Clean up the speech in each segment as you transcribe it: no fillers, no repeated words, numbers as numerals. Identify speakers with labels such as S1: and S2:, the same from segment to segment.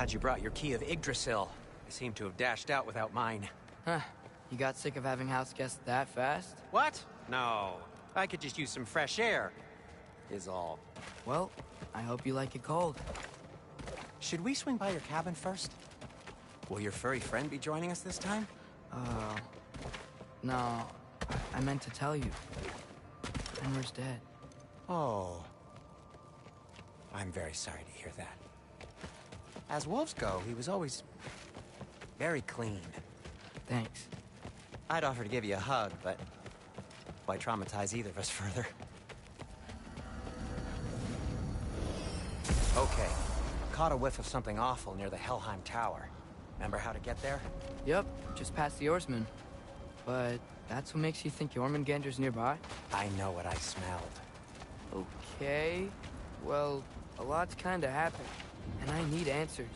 S1: Glad you brought your key of Yggdrasil. I seem to have dashed out without mine.
S2: Huh. You got sick of having house guests that fast?
S1: What? No. I could just use some fresh air, is all.
S2: Well, I hope you like it cold.
S1: Should we swing by your cabin first? Will your furry friend be joining us this time?
S2: No. I meant to tell you. Fenrir's dead.
S1: Oh. I'm very sorry to hear that. As wolves go, he was always very clean.
S2: Thanks.
S1: I'd offer to give you a hug, but why traumatize either of us further? Okay. Caught a whiff of something awful near the Helheim Tower. Remember how to get there?
S2: Yep, just past the oarsman. But that's what makes you think Jormungandr's nearby?
S1: I know what I smelled.
S2: Okay. Well, a lot's kinda happened, and I need answers.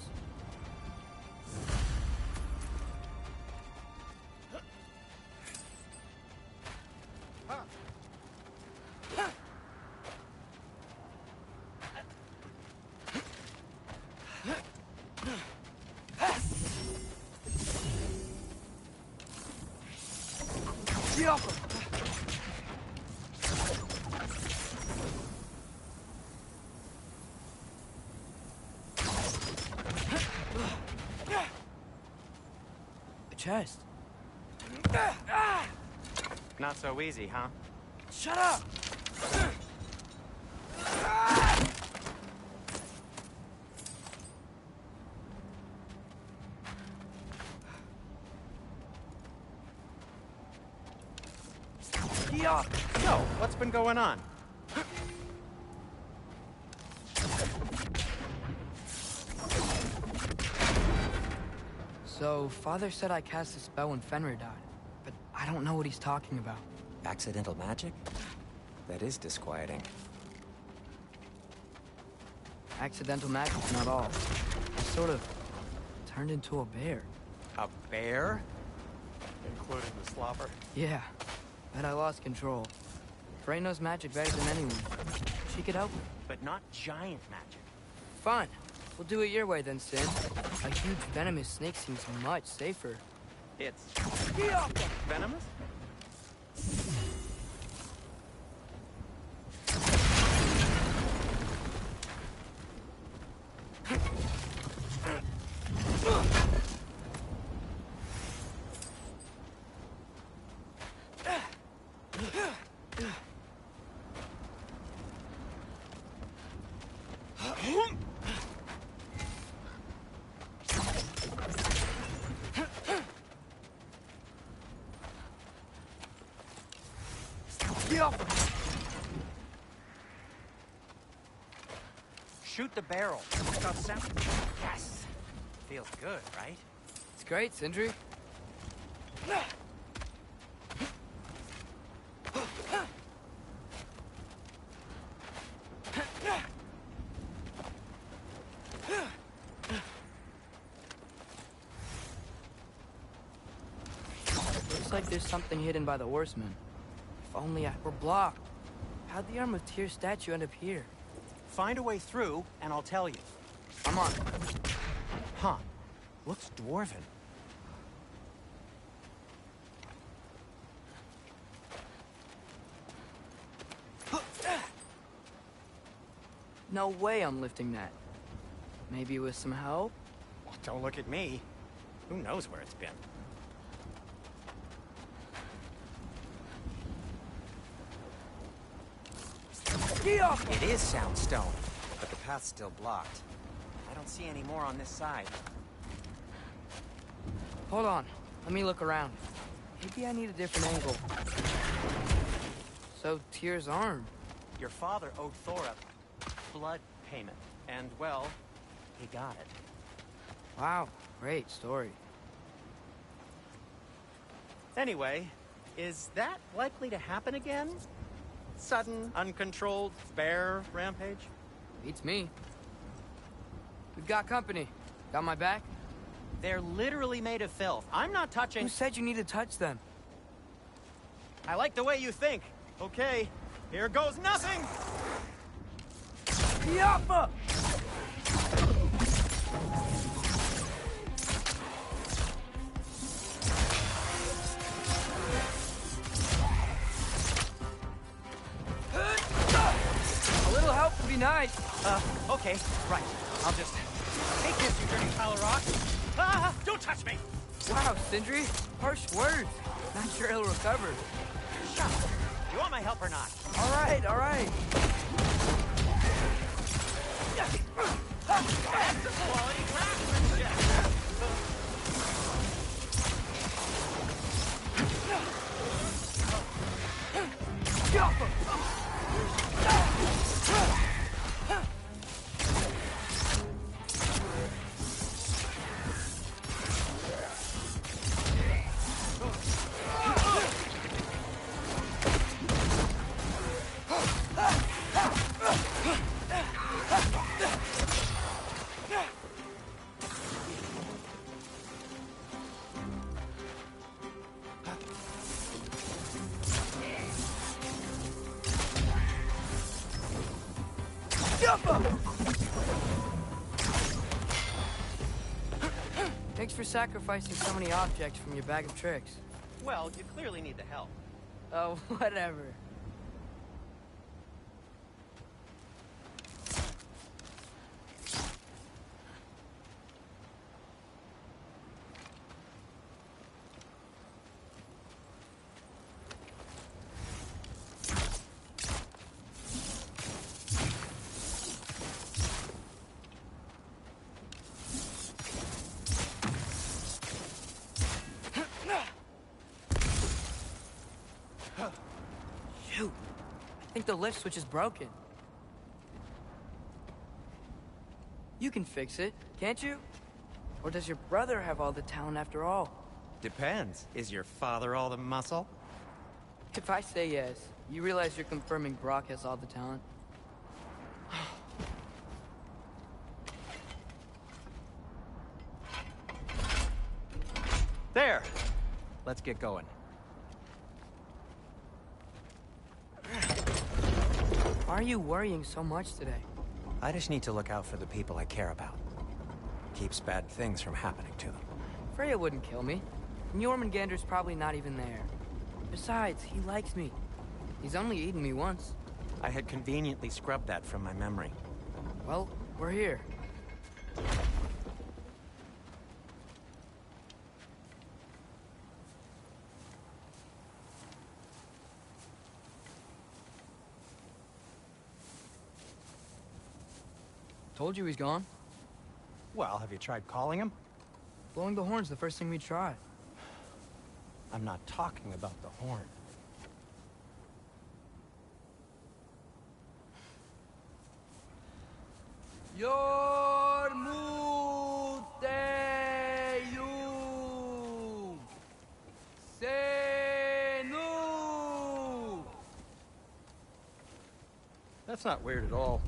S2: Chest.
S1: Not so easy, huh?
S2: Shut up!
S1: So, what's been going on?
S2: So, Father said I cast a spell when Fenrir died, but I don't know what he's talking about.
S1: Accidental magic? That is disquieting.
S2: Accidental magic's not all. I sort of turned into a bear.
S1: A bear?
S3: Including the slobber.
S2: Yeah, but I lost control. Frey knows magic better than anyone. She could help me.
S1: But not giant magic.
S2: Fine. We'll do it your way then, Sin. A huge venomous snake seems much safer.
S1: It's venomous? Shoot the barrel. Stuff sound. Yes. Feels good, right?
S2: It's great, Sindri. Looks like there's something hidden by the oarsman. If only I were blocked. How'd the Arm of Tyr statue end up here?
S1: Find a way through, and I'll tell you.
S2: I'm on.
S1: Huh. Looks dwarven.
S2: No way I'm lifting that. Maybe with some help?
S1: Well, don't look at me. Who knows where it's been? It is soundstone, but the path's still blocked. I don't see any more on this side.
S2: Hold on. Let me look around. Maybe I need a different angle. So, Tyr's arm.
S1: Your father owed Thor a blood payment, and, well, he got it.
S2: Wow, great story.
S1: Anyway, is that likely to happen again? Sudden, uncontrolled bear rampage?
S2: Beats me. We've got company. Got my back?
S1: They're literally made of filth. I'm not touching...
S2: Who said you need to touch them?
S1: I like the way you think. Okay, here goes nothing!
S2: Yappa! be nice.
S1: Okay, right. I'll just take this, you dirty pile of rocks. Ah, don't touch me!
S2: Wow, Sindri. Harsh words. Not sure he'll recover.
S1: Shut up. You want my help or not?
S2: All right, all right.
S1: That's the quality craftsmanship!
S2: Thanks for sacrificing so many objects from your bag of tricks.
S1: Well, you clearly need the help.
S2: Oh, whatever. Shoot. I think the lift switch is broken. You can fix it, can't you? Or does your brother have all the talent after all?
S1: Depends. Is your father all the muscle?
S2: If I say yes, you realize you're confirming Brock has all the talent?
S1: There! Let's get going.
S2: Why are you worrying so much today?
S1: I just need to look out for the people I care about. Keeps bad things from happening to them.
S2: Freya wouldn't kill me. And Jormungandr's probably not even there. Besides, he likes me. He's only eaten me once.
S1: I had conveniently scrubbed that from my memory.
S2: Well, we're here. Told you he's gone.
S1: Well, have you tried calling him?
S2: Blowing the horn's the first thing we tried.
S1: I'm not talking about the horn.
S2: Yormuteyum Senu.
S1: That's not weird at all.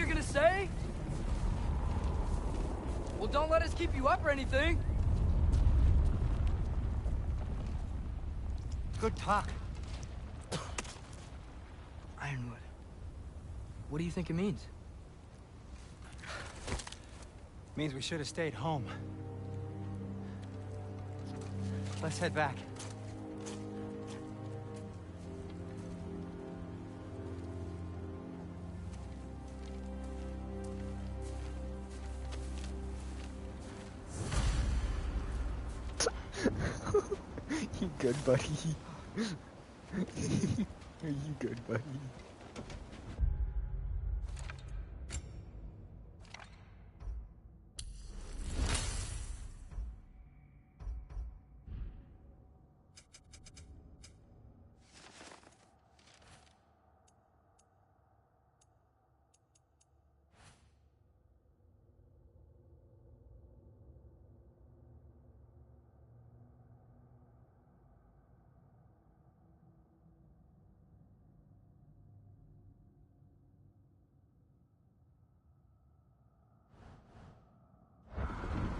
S2: you're gonna say? Well, don't let us keep you up or anything.
S1: Good talk.
S2: Ironwood. What do you think it means?
S1: Means we should have stayed home. Let's head back.
S4: You good, buddy? Are you good, buddy?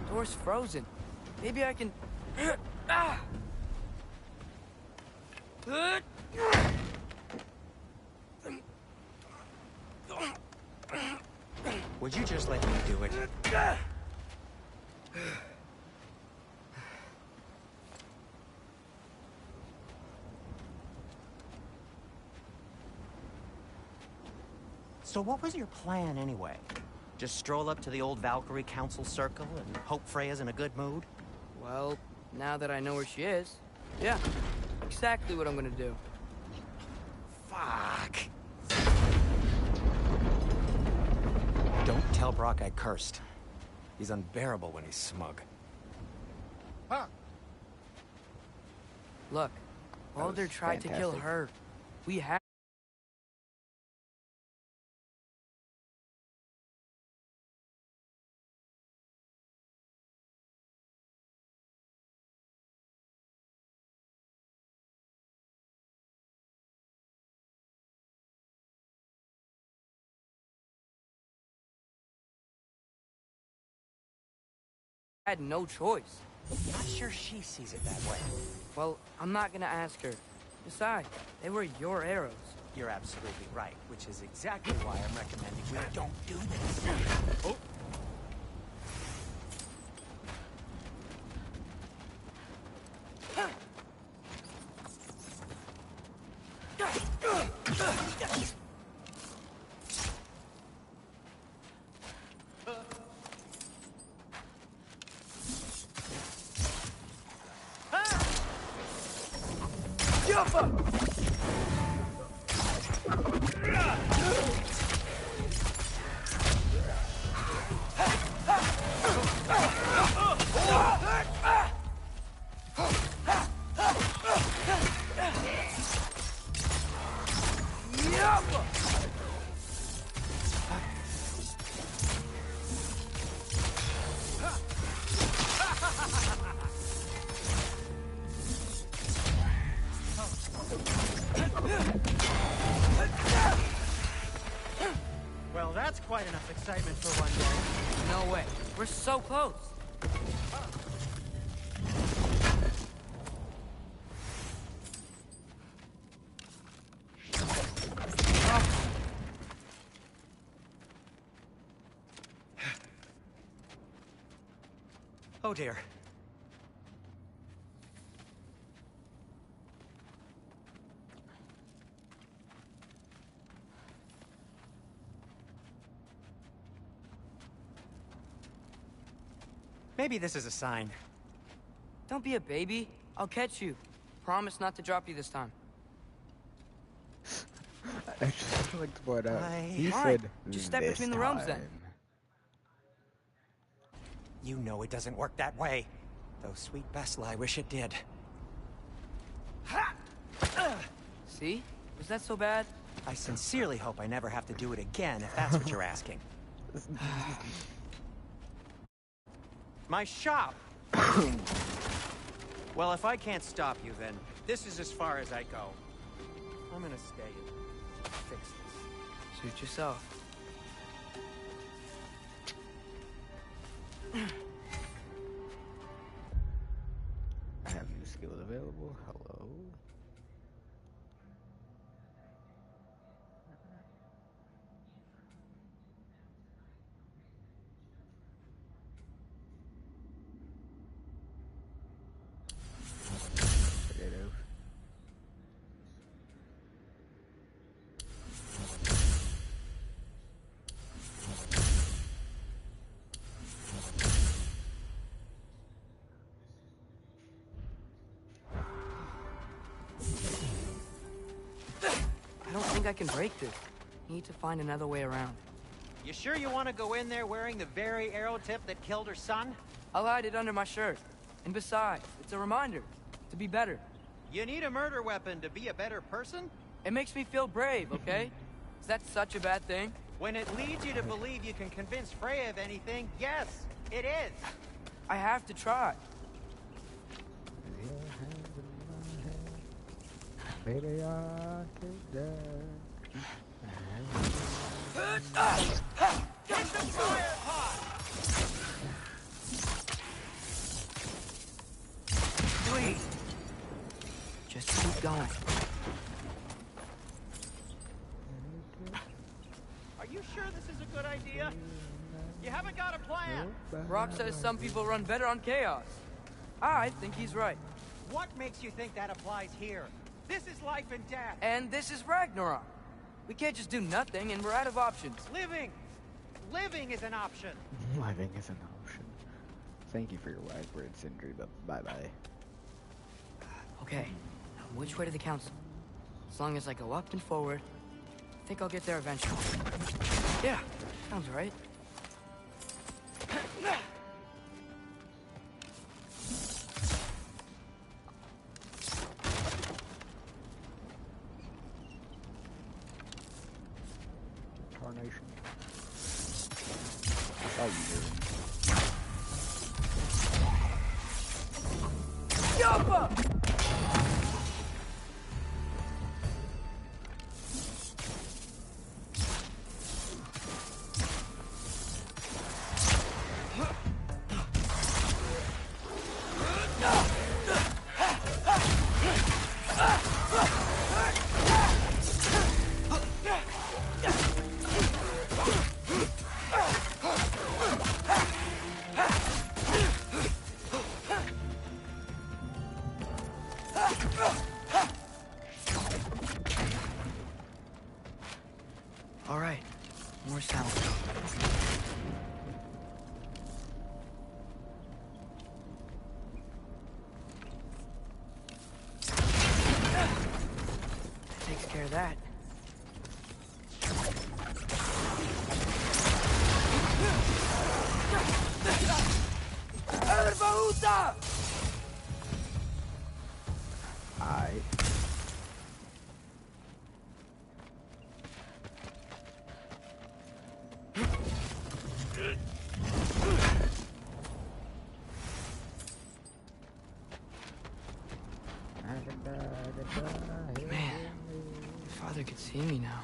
S2: Door's frozen. Maybe I can... Ah!
S1: Would you just let me do it? So what was your plan anyway? Just stroll up to the old Valkyrie Council Circle and hope Freya's in a good mood?
S2: Well, now that I know where she is, yeah, exactly what I'm gonna do.
S1: Fuck. Don't tell Brock I cursed. He's unbearable when he's smug.
S2: Look, Baldur
S4: was
S2: tried to kill
S4: fantastic.
S2: her. We had no choice.
S1: Not sure she sees it that way.
S2: Well, I'm not gonna ask her. Besides, they were your arrows.
S1: You're absolutely right, which is exactly why I'm recommending we don't do this. Oh. Well, that's quite enough excitement for one day.
S2: No way. We're so close.
S1: Oh dear. Maybe this is a sign.
S2: Don't be a baby. I'll catch you. Promise not to drop you this time.
S4: I just like to point out. He
S2: Alright,
S4: said
S2: just step
S4: this
S2: between the realms then.
S4: time.
S1: You know it doesn't work that way. Though sweet Bessel, I wish it did.
S2: See? Was that so bad?
S1: I sincerely hope I never have to do it again, if that's what you're asking. My shop! Well, if I can't stop you, then this is as far as I go. I'm gonna stay and fix this.
S2: Suit yourself.
S4: I have new skills available. Hello. Potato.
S2: I don't think I can break this. Need to find another way around.
S5: You sure you want to go in there wearing the very arrow tip that killed her son?
S2: I'll hide it under my shirt. And besides, it's a reminder to be better.
S5: You need a murder weapon to be a better person?
S2: It makes me feel brave, okay? Is that such a bad thing?
S5: When it leads you to believe you can convince Freya of anything, yes, it is.
S2: I have to try.
S4: Baby, I could die.
S5: Get the fire pot!
S2: Please. Just keep going.
S5: Are you sure this is a good idea? You haven't got a plan.
S2: Rock says some people run better on chaos. I think he's right.
S5: What makes you think that applies here? This is life and death.
S2: And this is Ragnarok. We can't just do nothing, and we're out of options.
S5: Living! Living is an option.
S4: Living is an option. Thank you for your wise words, Sindri, but bye-bye.
S2: Okay, now which way to the council? As long as I go up and forward, I think I'll get there eventually. Yeah, sounds right.
S4: Tarnation. How you doing?
S2: Yappa! All right, more sound. That takes care of that.
S4: Aight.
S2: Man, if Father could see me now,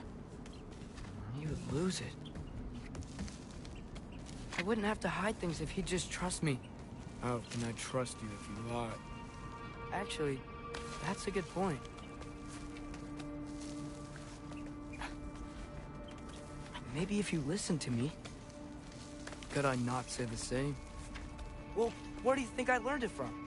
S2: he would lose it. I wouldn't have to hide things if he'd just trust me.
S6: How can I trust you if you lie?
S2: Actually, that's a good point. Maybe if you listened to me.
S6: Could I not say the same?
S2: Well, where do you think I learned it from?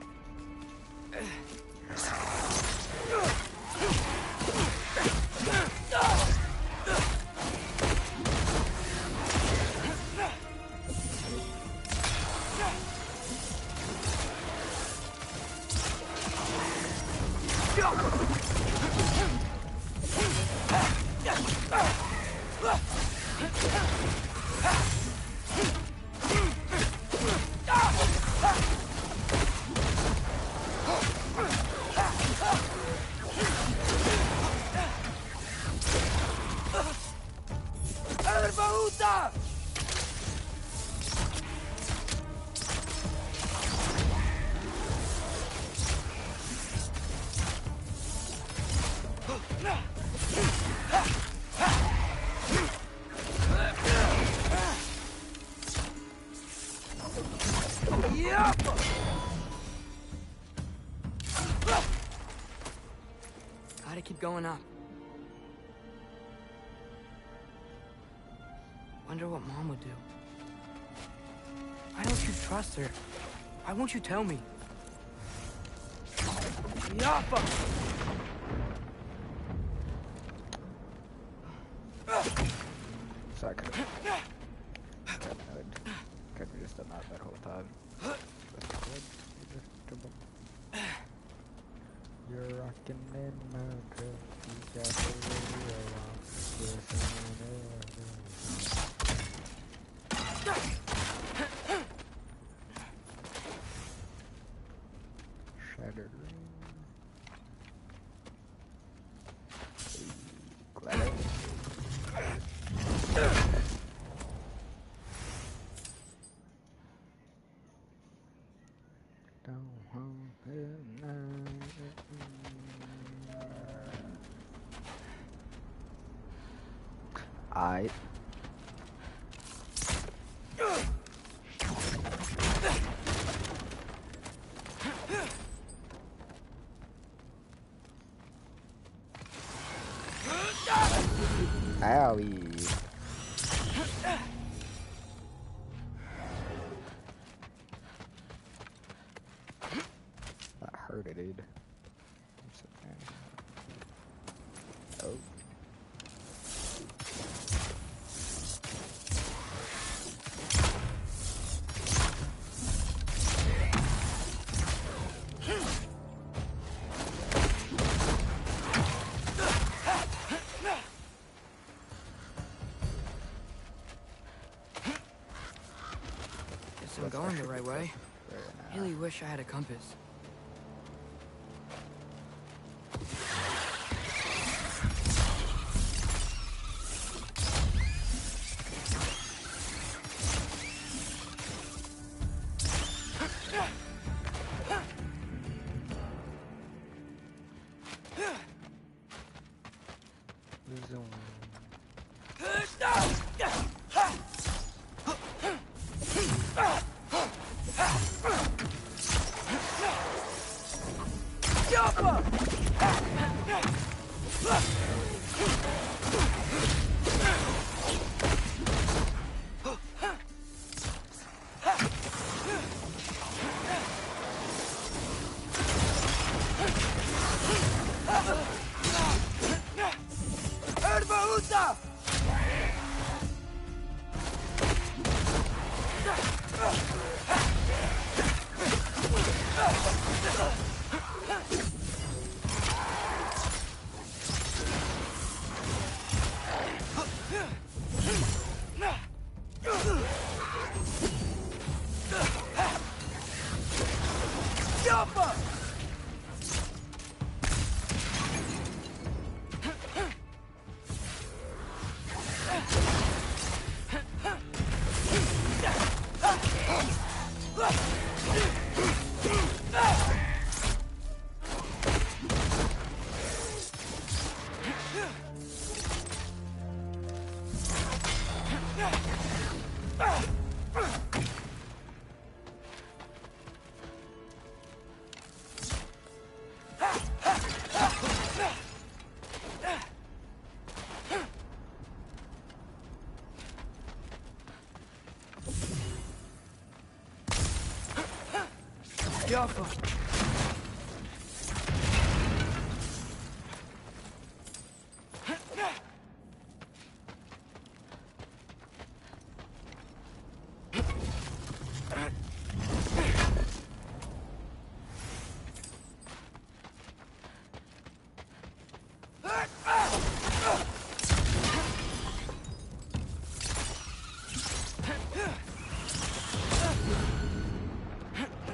S2: keep going up. Wonder what Mom would do. Why don't you trust her? Why won't you tell me? Yappa!
S4: So I could have just done that whole time. You're rocking in my truck. You got the radio on. Shattered ring. Glad I Owie. That hurt it, dude. Oh.
S2: Guess I'm going the right way. Really wish I had a compass.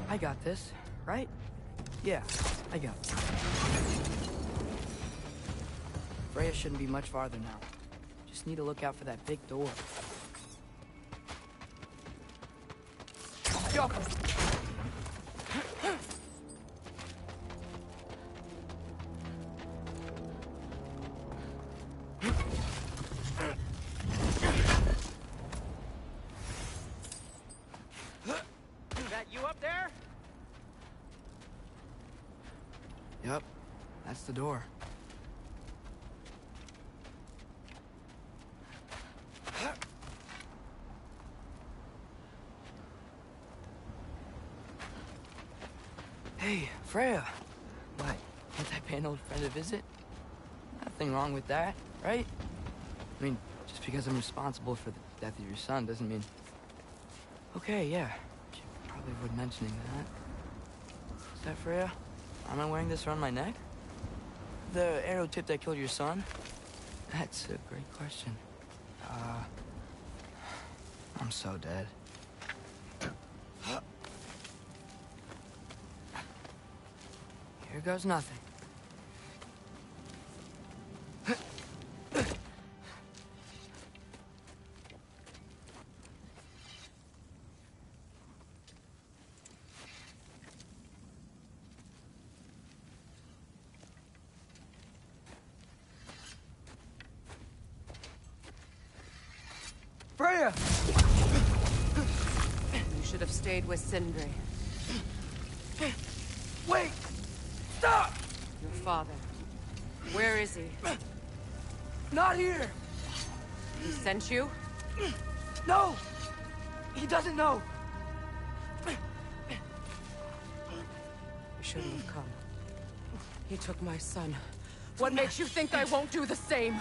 S2: I got this, right? Yeah, I got it. Freya shouldn't be much farther now. Just need to look out for that big door.
S5: Is that you up there?
S2: Yep, that's the door. Hey, Freya. What? Can't I pay an old friend a visit? Nothing wrong with that, right? I mean, just because I'm responsible for the death of your son doesn't mean... Okay, yeah. Should probably avoid mentioning that. Is that Freya? Am I wearing this around my neck? The arrow tip that killed your son? That's a great question. I'm so dead. Here goes nothing. Freya!
S7: You should have stayed with Sindri.
S2: Wait! Stop!
S7: Your father. Where is he?
S2: Not here!
S7: He sent you?
S2: No! He doesn't know!
S7: You shouldn't have come. He took my son. What makes you think I won't do the same?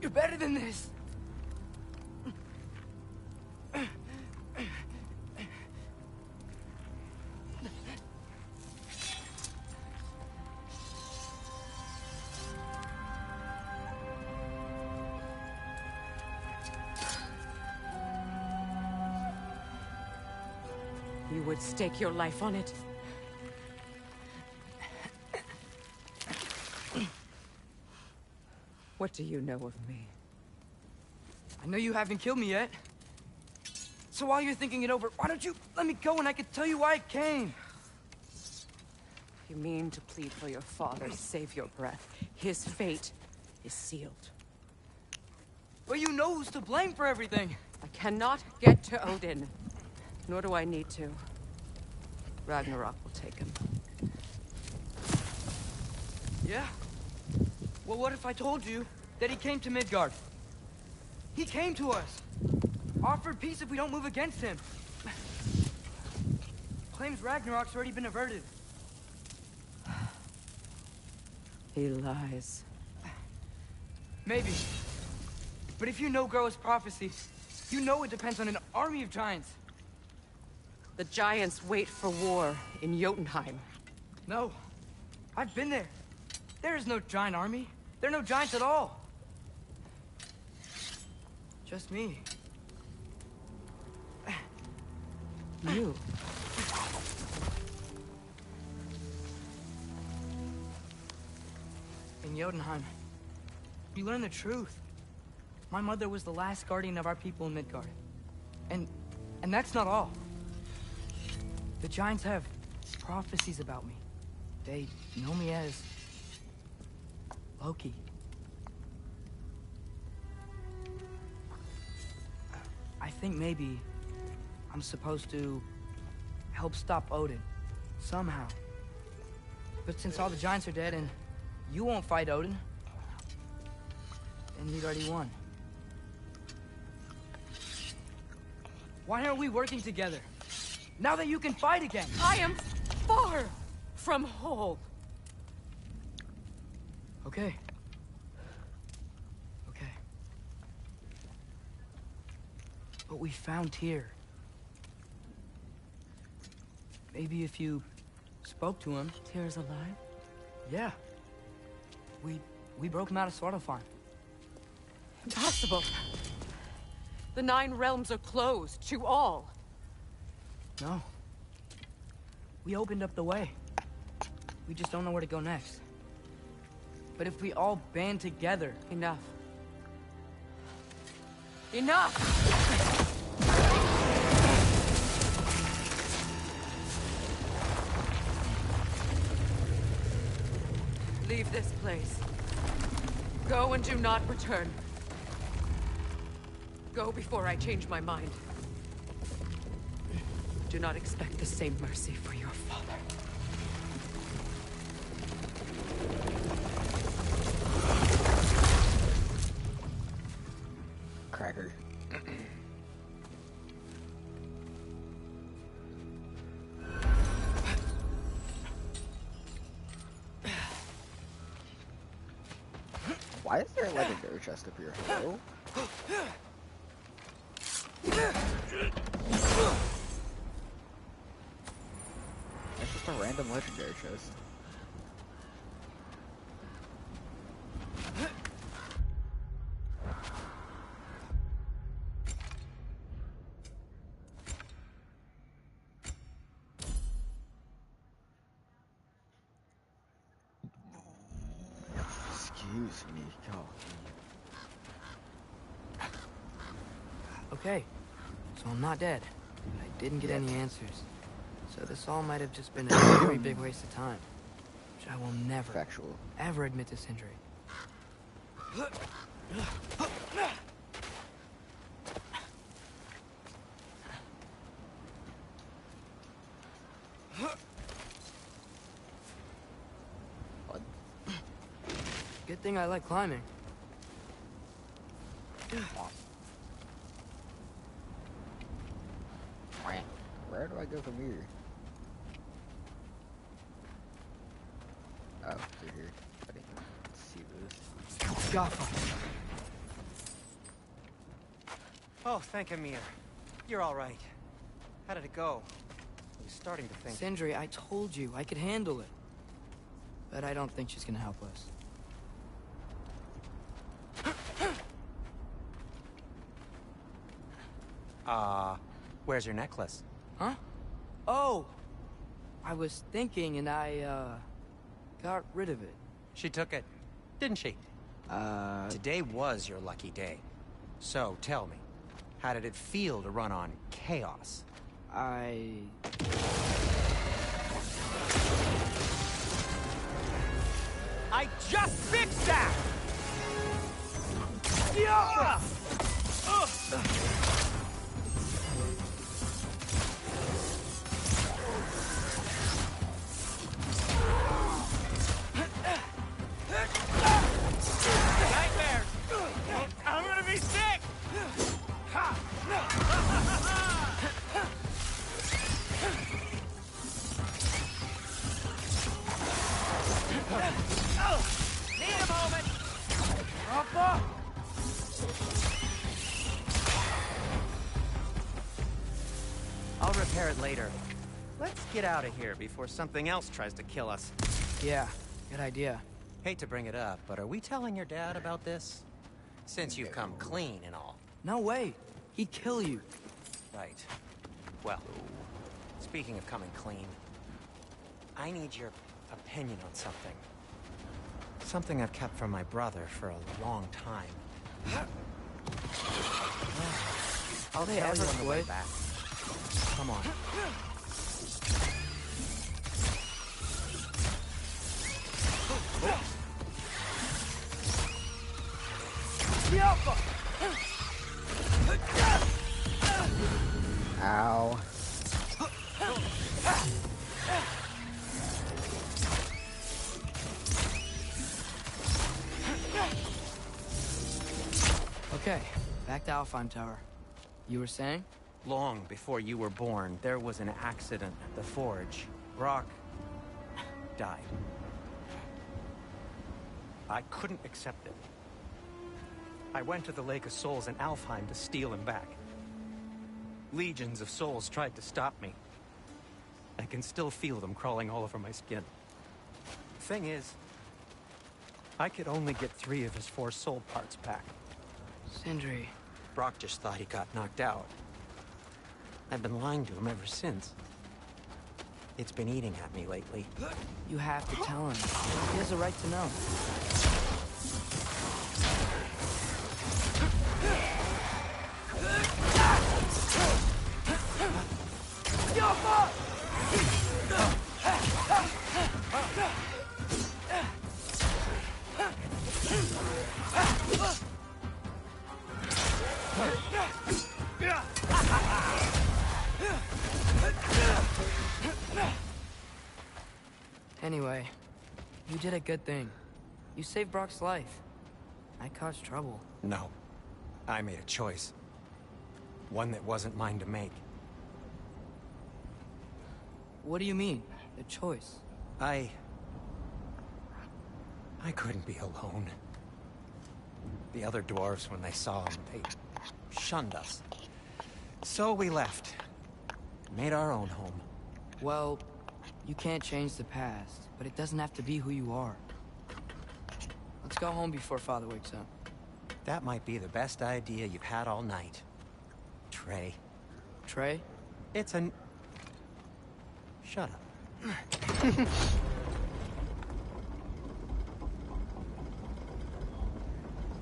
S2: You're better than this!
S7: You would stake your life on it? What do you know of me?
S2: I know you haven't killed me yet. So while you're thinking it over, why don't you let me go and I can tell you why I came?
S7: You mean to plead for your father, save your breath. His fate is sealed.
S2: But you know who's to blame for everything.
S7: I cannot get to Odin. Nor do I need to. Ragnarok will take him.
S2: Yeah? Well, what if I told you that he came to Midgard? He came to us. Offered peace if we don't move against him. Claims Ragnarok's already been averted.
S7: He lies.
S2: Maybe. But if you know Groa's prophecy, you know it depends on an army of giants.
S7: The giants wait for war in Jotunheim.
S2: No. I've been there. There is no giant army. There are no giants at all. Just me.
S7: You?
S2: In Jotunheim, you learn the truth. My mother was the last guardian of our people in Midgard. And that's not all. The giants have prophecies about me. They know me as Loki. I think maybe I'm supposed to help stop Odin, somehow. But since all the giants are dead and you won't fight Odin, then you'd already won. Why aren't we working together? Now that you can fight again!
S7: I am far from whole.
S2: Okay. Okay. But we found Tyr. Maybe if you spoke to him...
S7: Tyr's alive?
S2: Yeah. We broke him out of Svartalfheim.
S7: Impossible. The 9 realms are closed to all.
S2: No. We opened up the way. We just don't know where to go next. But if we all band together...
S7: Enough. Enough! Leave this place. Go and do not return. Go before I change my mind. Do not expect the same mercy for your father.
S4: Cracker. Why is there a legendary chest up here? Hello? That's just a random legendary chest. Excuse me, God.
S2: Okay, so I'm not dead, but I didn't get any answers. So this all might have just been a very big waste of time, which I will never,
S4: Factual.
S2: ever admit to Sindri.
S4: What?
S2: Good thing I like climbing.
S4: Where do I go from here? Oh, through here. I didn't see this.
S2: Jaffa.
S1: Oh, thank Amir. You're all right. How did it go? I was starting to think...
S2: Sindri, I told you I could handle it. But I don't think she's gonna help us.
S1: Where's your necklace?
S2: Huh? Oh! I was thinking and I, got rid of it.
S1: She took it, didn't she? Today was your lucky day. So, tell me, how did it feel to run on chaos?
S2: I
S1: just fixed that! Yeah! Nightmares! I'm gonna be sick! Need a moment! Papa! I'll repair it later. Let's get out of here before something else tries to kill us.
S2: yeah, good idea.
S1: Hate to bring it up, but are we telling your dad about this? Since you've come clean and all.
S2: No way. He'd kill you.
S1: Right. Well, speaking of coming clean, I need your opinion on something. Something I've kept from my brother for a long time. I'll
S2: They
S1: tell you
S2: ever
S1: on the way
S2: quit?
S1: back. Come on.
S4: Ow.
S2: Okay, back to Alfheim Tower. You were saying?
S1: Long before you were born, there was an accident at the forge. Brock died. I couldn't accept it. I went to the Lake of Souls in Alfheim to steal him back. Legions of souls tried to stop me. I can still feel them crawling all over my skin. Thing is, I could only get 3 of his 4 soul parts back.
S2: Sindri.
S1: Brock just thought he got knocked out. I've been lying to him ever since. It's been eating at me lately.
S2: You have to tell him. He has a right to know. Anyway, you did a good thing. You saved Brock's life. I caused trouble.
S1: No. I made a choice. One that wasn't mine to make.
S2: What do you mean? A choice?
S1: I couldn't be alone. The other dwarves, when they saw him, they shunned us. So we left. Made our own home.
S2: Well, you can't change the past, but it doesn't have to be who you are. Let's go home before Father wakes up.
S1: That might be the best idea you've had all night. Trey.
S2: Trey?
S1: It's an... Shut up.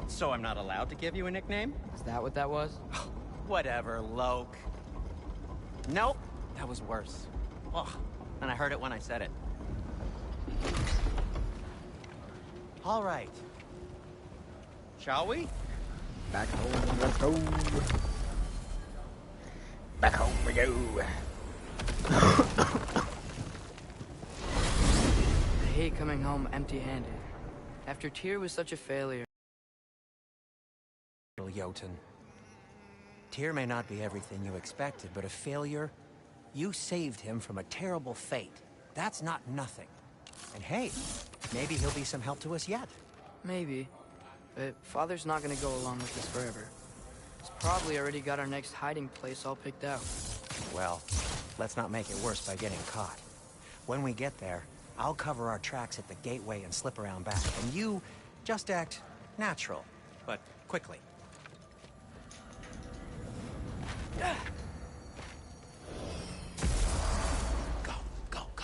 S1: So I'm not allowed to give you a nickname?
S2: Is that what that was?
S1: Whatever, Loke. Nope, that was worse. Ugh, and I heard it when I said it. All right. Shall we?
S4: Back home, let's go. Back home we go.
S2: I hate coming home empty-handed. After Tyr was such a failure.
S1: Little Jotun. Tyr may not be everything you expected, but a failure? You saved him from a terrible fate. That's not nothing. And hey, maybe he'll be some help to us yet.
S2: Maybe. But Father's not gonna go along with this forever. He's probably already got our next hiding place all picked out.
S1: Well, let's not make it worse by getting caught. When we get there, I'll cover our tracks at the gateway and slip around back. And you just act natural, but quickly. Go, go, go.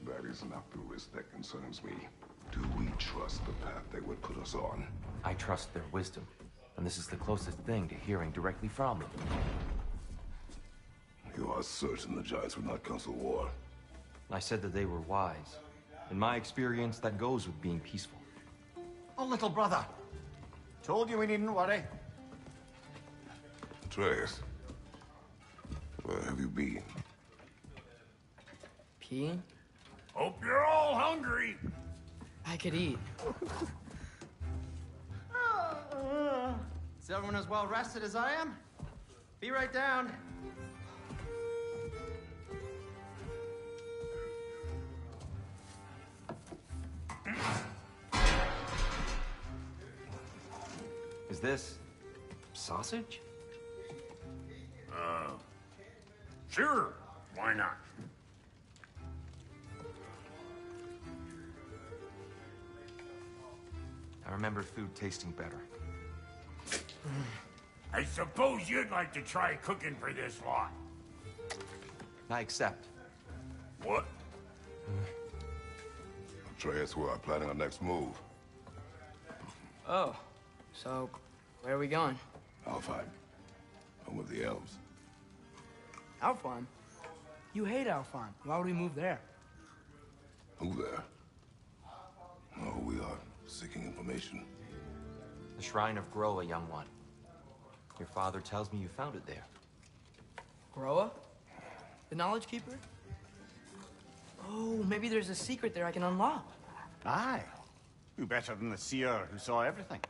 S8: That is not the risk that concerns me. Do we trust the path they would put us on?
S9: I trust their wisdom, and this is the closest thing to hearing directly from them.
S8: You are certain the Giants would not counsel war?
S9: I said that they were wise. In my experience, that goes with being peaceful.
S5: Oh, little brother. Told you we needn't worry.
S8: Atreus, where have you been?
S2: Peeing?
S3: Hope you're all hungry.
S2: I could eat.
S5: Is everyone as well rested as I am? Be right down.
S9: Is this sausage?
S3: Sure, why not?
S9: I remember food tasting better.
S3: I suppose you'd like to try cooking for this lot.
S9: I accept.
S3: What?
S8: Atreus, we are planning our next move.
S2: Oh, so where are we going?
S8: Alfheim. Home of the elves.
S2: Alfheim? You hate Alfheim. Why would we move there?
S8: Who there? Oh, we are seeking information.
S9: The Shrine of Groa, young one. Your father tells me you found it there.
S2: Groa? The Knowledge Keeper? Oh, maybe there's a secret there I can unlock.
S5: Aye. Who better than the seer who saw everything?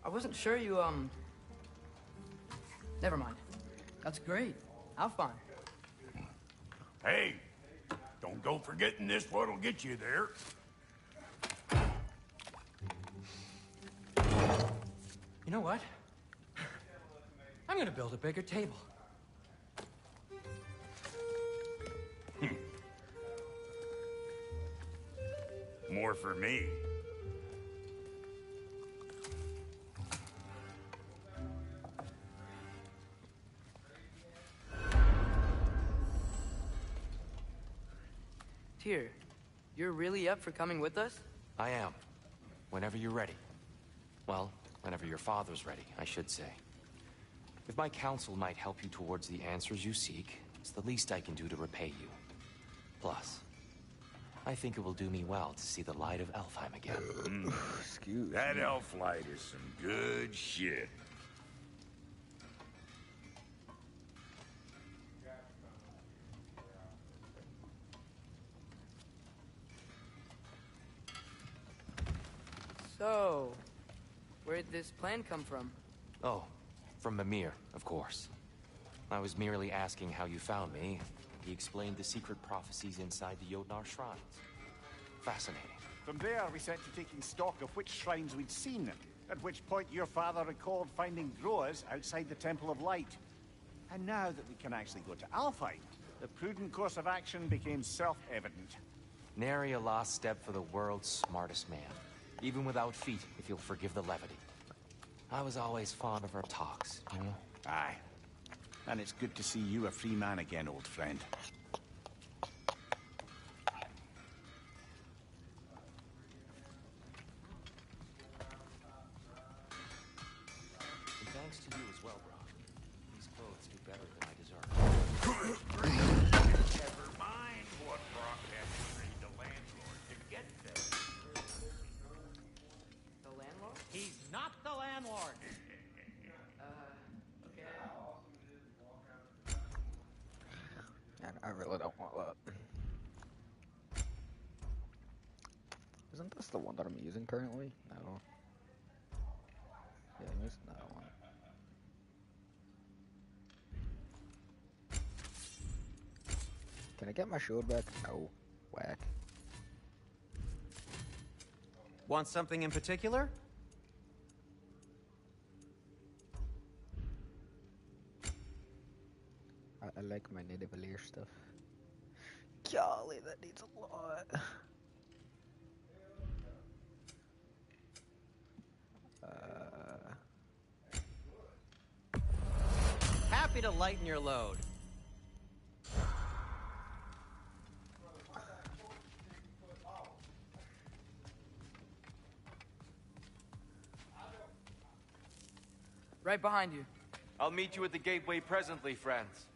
S2: I wasn't sure you, Never mind. That's great. Alfheim.
S3: Hey, don't go forgetting this what'll get you there.
S1: You know what? I'm gonna build a bigger table.
S3: More for me.
S2: Tyr, you're really up for coming with us?
S9: I am. Whenever you're ready. Well, whenever your father's ready, I should say. If my counsel might help you towards the answers you seek, it's the least I can do to repay you. Plus, I think it will do me well to see the light of Alfheim again.
S4: Excuse
S3: That
S4: me.
S3: elf light is some good shit.
S2: So, where'd this plan come from?
S9: Oh, from Mimir, of course. I was merely asking how you found me. He explained the secret prophecies inside the Jotnar shrines. Fascinating.
S10: From there, we set to taking stock of which shrines we'd seen, at which point your father recalled finding growers outside the Temple of Light. And now that we can actually go to Alfheim, the prudent course of action became self-evident.
S9: Nary a lost step for the world's smartest man. Even without feet, if you'll forgive the levity. I was always fond of our talks, you know?
S10: Aye. And it's good to see you a free man again, old friend.
S9: And thanks to you as well, Brock. These clothes do better than I deserve.
S3: Never mind what Brock had to trade the landlord to get there.
S2: The landlord?
S5: He's not the landlord.
S2: Okay.
S4: Man, I really don't want that. Isn't this the one that I'm using currently? No. Yeah, I'm using that one. Can I get my shield back? No. Whack.
S5: Want something in particular?
S4: I like my native layer stuff. Golly, that needs a lot.
S5: Happy to lighten your load.
S2: Right behind you.
S9: I'll meet you at the gateway presently, friends.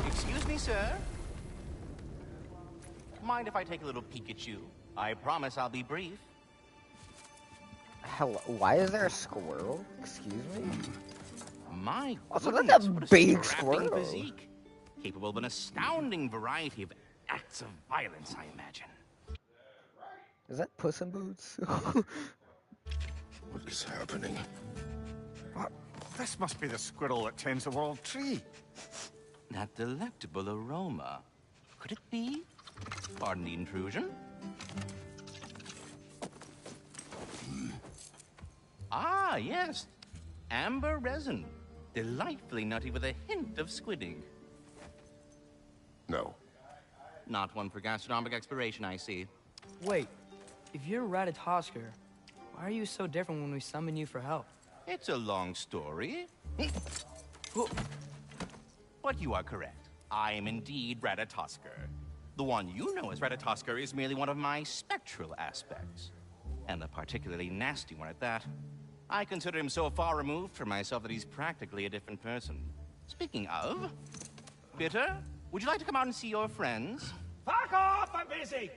S5: Excuse me, sir. Mind if I take a little peek at you? I promise I'll be brief.
S4: Hello, why is there a squirrel? Excuse me?
S5: My
S4: Also,
S5: goodness,
S4: that's a
S5: what
S4: big
S5: strapping
S4: squirrel.
S5: physique. Capable of an astounding variety of acts of violence, I imagine.
S4: Is that Puss in Boots?
S8: What is happening?
S10: What? This must be the squirrel that tends the world tree.
S5: That delectable aroma. Could it be? Pardon the intrusion. Ah, yes. Amber resin. Delightfully nutty with a hint of squidding.
S8: No.
S5: Not one for gastronomic exploration, I see.
S2: Wait, if you're Ratatosker, why are you so different when we summon you for help?
S5: It's a long story. But you are correct. I am indeed Ratatosker. The one you know as Ratatosker is merely one of my spectral aspects. And a particularly nasty one at that. I consider him so far removed from myself that he's practically a different person. Speaking of, Bitter, would you like to come out and see your friends?
S3: Fuck off! I'm busy!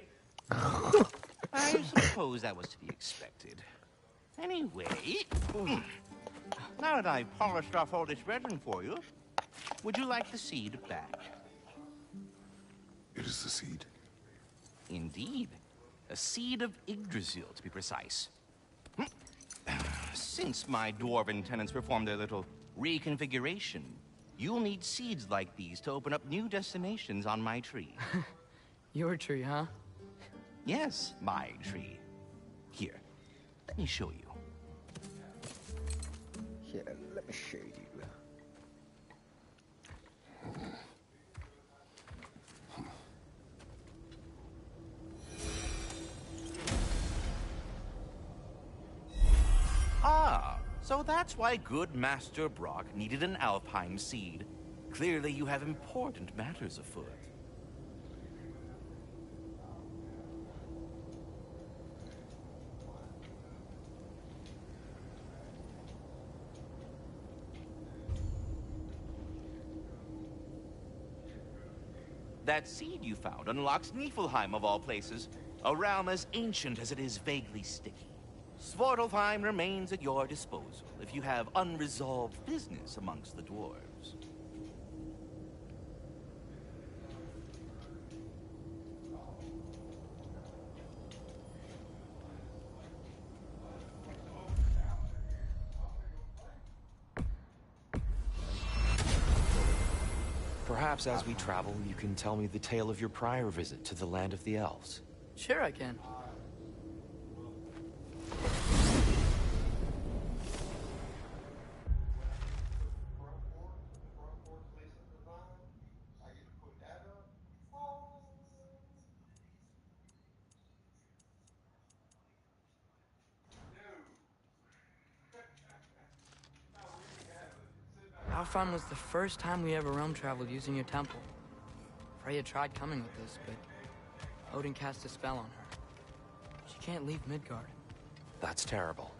S5: I suppose that was to be expected. Anyway, now that I've polished off all this resin for you, would you like the seed back?
S8: It is the seed.
S5: Indeed. A seed of Yggdrasil, to be precise. Since my dwarven tenants performed their little reconfiguration, you'll need seeds like these to open up new destinations on my tree.
S2: Your tree, huh?
S5: Yes, my tree. Here, let me show you.
S4: Here, let me show you.
S5: Ah, so that's why good Master Brock needed an Alpine seed. Clearly you have important matters afoot. That seed you found unlocks Niflheim of all places, a realm as ancient as it is vaguely sticky. Svartalfheim remains at your disposal if you have unresolved business amongst the dwarves.
S9: Perhaps as we travel, you can tell me the tale of your prior visit to the land of the elves.
S2: Sure I can. Alfheim was the first time we ever realm traveled using your temple. Freya tried coming with us, but Odin cast a spell on her. She can't leave Midgard.
S9: That's terrible.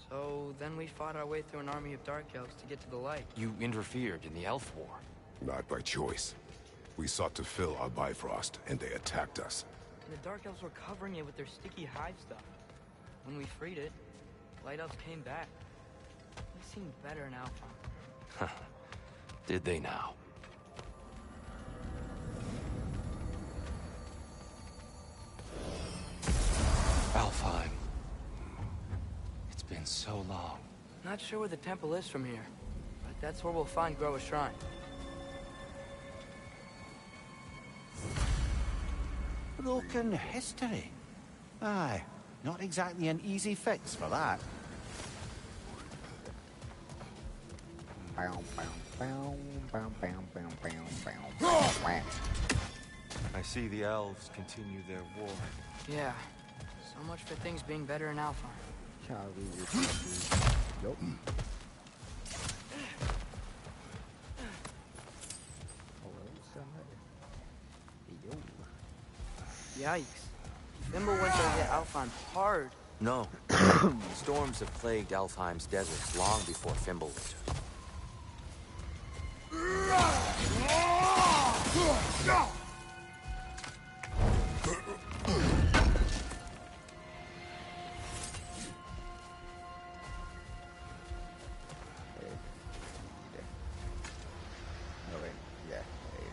S2: So then we fought our way through an army of dark elves to get to the light.
S9: You interfered in the elf war.
S8: Not by choice. We sought to fill our Bifrost, and they attacked us.
S2: And the dark elves were covering it with their sticky hive stuff. When we freed it, light elves came back. They seemed better in Alfheim.
S9: Did they now? Alfheim. It's been so long.
S2: Not sure where the temple is from here, but that's where we'll find Groa's shrine.
S10: Broken history. Aye, not exactly an easy fix for that.
S9: I see the elves continue their war.
S2: Yeah, so much for things being better in Alfheim.
S4: Yup.
S2: Yikes. Thimble went to hit Alfheim hard.
S9: No. Storms have plagued Alfheim's deserts long before Fimbulwinter.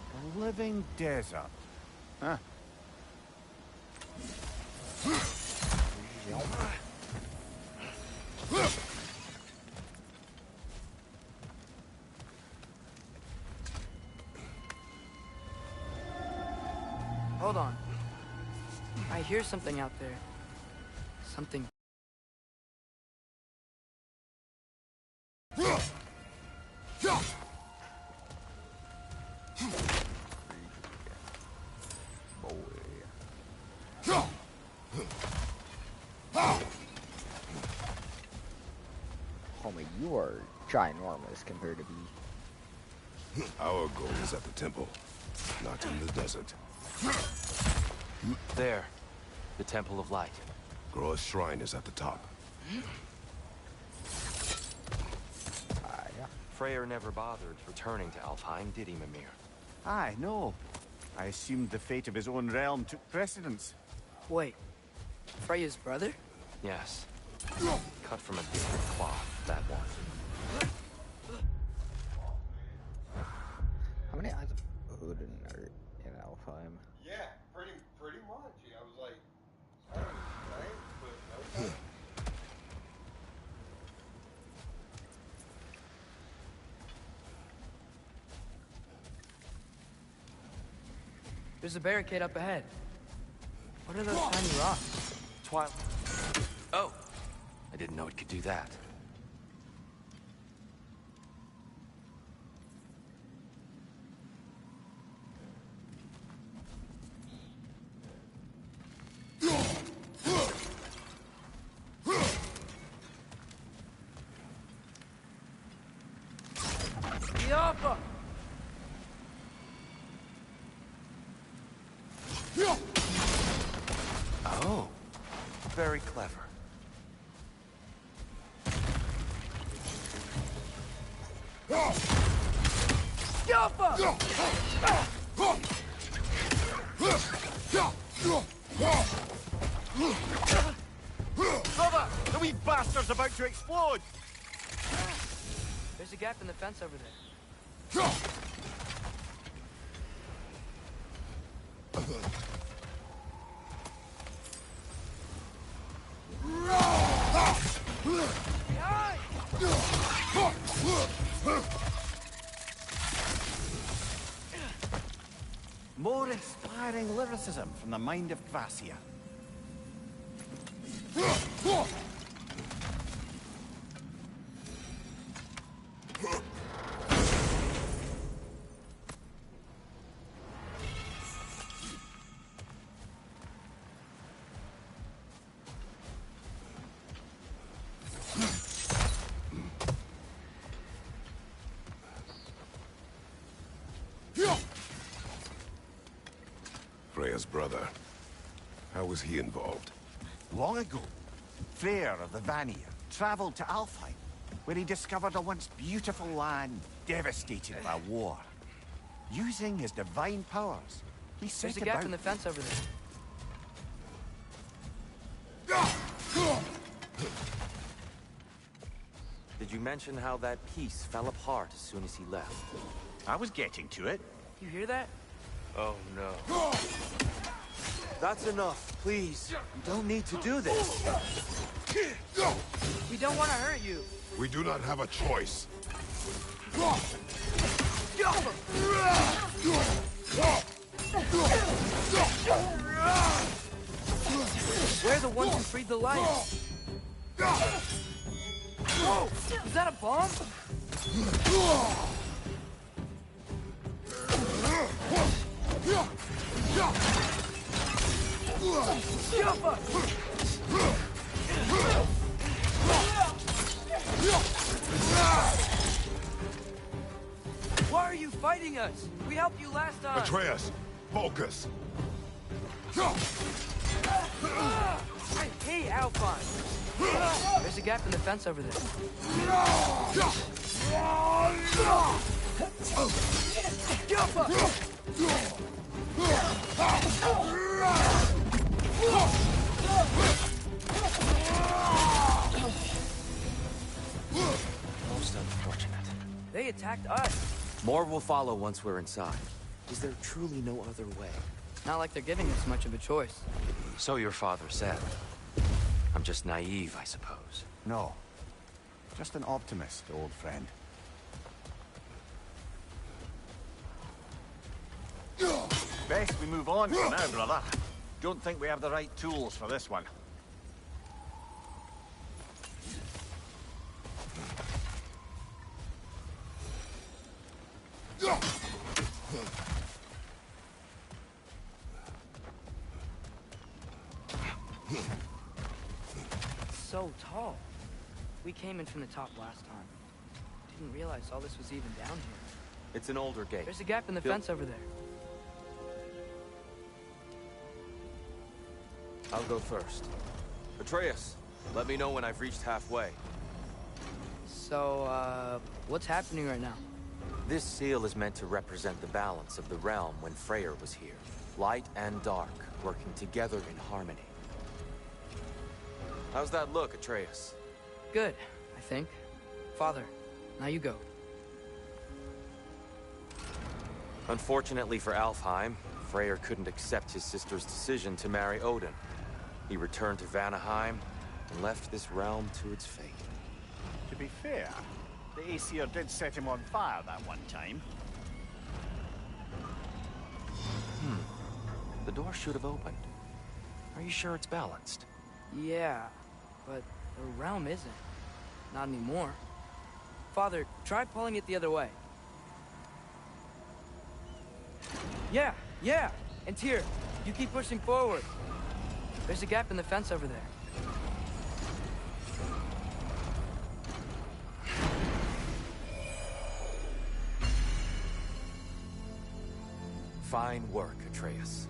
S10: A living desert. Huh.
S2: Hold on. I hear something out there. Something.
S4: Homie, you are ginormous compared to me.
S8: Our goal is at the temple, not in the desert.
S9: There. The Temple of Light.
S8: Groa's shrine is at the top.
S4: Yeah.
S9: Freyr never bothered returning to Alfheim, did he, Mimir?
S10: Aye, no. I assumed the fate of his own realm took precedence.
S2: Wait. Freya's brother?
S9: Yes. Cut from a different cloth, that one.
S4: How many eyes of Odin are in Alfheim?
S11: Yeah, pretty much. I was like, right? But no.
S2: There's a barricade up ahead. What are those tiny rocks?
S9: Twilight. Oh! I didn't know it could do that.
S2: Yappa!
S9: Oh. Very clever.
S2: Yappa!
S10: Brother! The wee bastard's about to explode!
S2: There's a gap in the fence over there.
S10: More inspiring lyricism from the mind of Gracia.
S8: Freya's brother. How was he involved?
S10: Long ago, Freyr of the Vanir traveled to Alfheim, where he discovered a once beautiful land devastated by war. Using his divine powers, he set
S2: There's a gap
S10: about...
S2: in the fence over there.
S9: Did you mention how that piece fell apart as soon as he left?
S10: I was getting to it.
S2: You hear that?
S9: Oh, no. That's enough, please.
S10: You don't need to do this.
S2: We don't want to hurt you.
S8: We do not have a choice.
S2: We're the ones who freed the light. Whoa! Is that a bomb? Why are you fighting us? We helped you last time.
S8: Atreus, focus.
S2: Hey, Alphonse. There's a gap in the fence over there.
S9: Most unfortunate.
S2: They attacked us.
S9: More will follow once we're inside. Is there truly no other way?
S2: Not like they're giving us much of a choice.
S9: So your father said. I'm just naive, I suppose.
S10: No. Just an optimist, old friend. Best we move on for now, brother. Don't think we have the right tools for this one.
S2: So tall. We came in from the top last time. Didn't realize all this was even down here.
S9: It's an older gate.
S2: There's a gap in the
S9: Bill-
S2: fence over there.
S9: I'll go first. Atreus, let me know when I've reached halfway.
S2: So, what's happening right now?
S9: This seal is meant to represent the balance of the realm when Freyr was here. Light and dark, working together in harmony. How's that look, Atreus?
S2: Good, I think. Father, now you go.
S9: Unfortunately for Alfheim, Freyr couldn't accept his sister's decision to marry Odin. He returned to Vanaheim and left this realm to its fate.
S10: To be fair, the Aesir did set him on fire that one time.
S9: The door should have opened. Are you sure it's balanced?
S2: Yeah, but the realm isn't. Not anymore. Father, try pulling it the other way. Yeah! And Tyr, you keep pushing forward. There's a gap in the fence over there.
S9: Fine work, Atreus.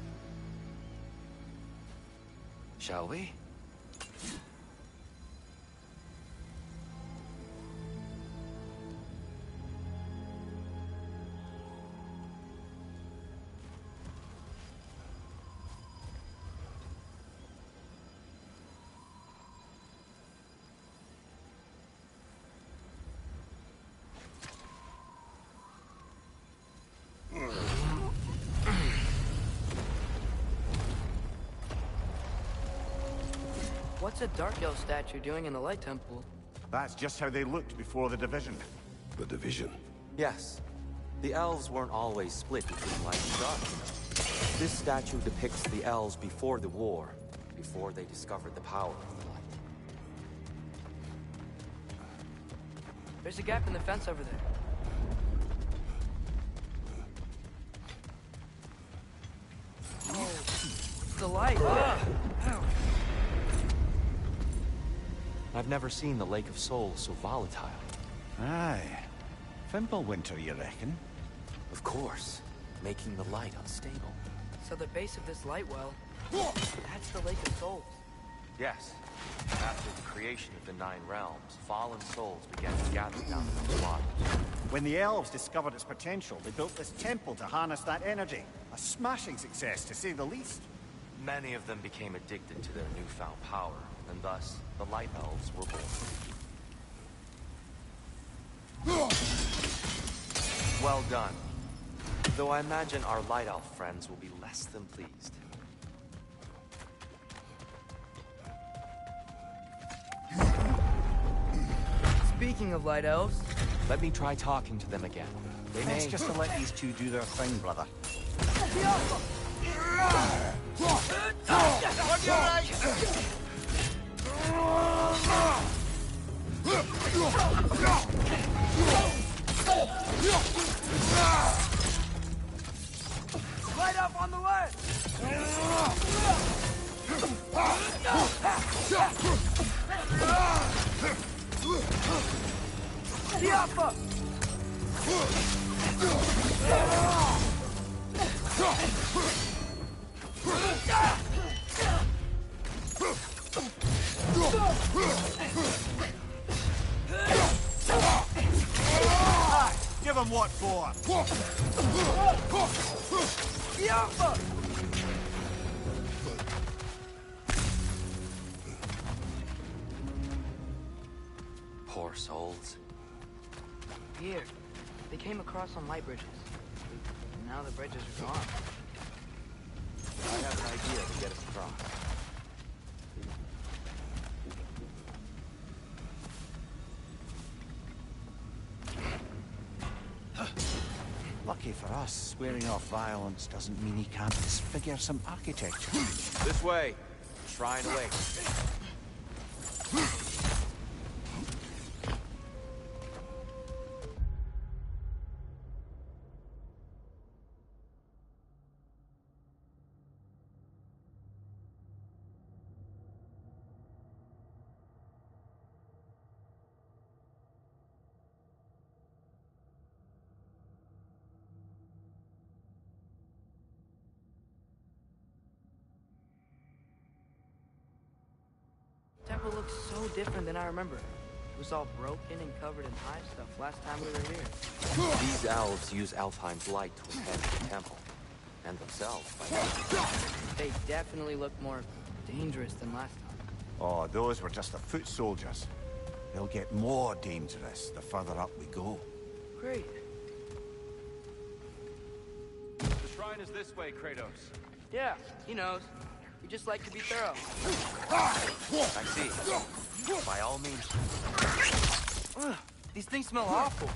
S9: Shall we?
S2: What's a Dark Elf statue doing in the Light Temple?
S10: That's just how they looked before the division.
S8: The division.
S9: Yes. The elves weren't always split between light and dark, you know. This statue depicts the elves before the war, before they discovered the power of the light.
S2: There's a gap in the fence over there. Oh, it's the light. Ow.
S9: I've never seen the Lake of Souls so volatile.
S10: Aye. Fimbulwinter, you reckon?
S9: Of course. Making the light unstable.
S2: So the base of this light well, that's the Lake of Souls.
S9: Yes. After the creation of the Nine Realms, fallen souls began to gather down in those waters.
S10: When the elves discovered its potential, they built this temple to harness that energy. A smashing success, to say the least.
S9: Many of them became addicted to their newfound power, and thus, the Light Elves were born. Well done. Though I imagine our Light Elf friends will be less than pleased.
S2: Speaking of Light Elves...
S9: Let me try talking to them again. They may...
S10: Best just to let these two do their thing, brother.
S2: Light up on the way! Diapa!
S10: Give him what for?
S2: Diapa!
S9: Poor souls.
S2: Here, they came across on light bridges. Now the bridges are gone.
S9: I have an idea to get us across.
S10: Lucky for us, swearing off violence doesn't mean he can't disfigure some architecture.
S9: This way. Shrine awaits.
S2: Temple looks so different than I remember. It was all broken and covered in hive stuff last time we were here.
S9: These elves use Alfheim's light to enhance the temple. And themselves, by now.
S2: They definitely look more dangerous than last time.
S10: Oh, those were just the foot soldiers. They'll get more dangerous the further up we go.
S2: Great.
S9: The shrine is this way, Kratos.
S2: Yeah, he knows. We just like to be thorough.
S9: I see. By all means.
S2: Ugh, these things smell awful.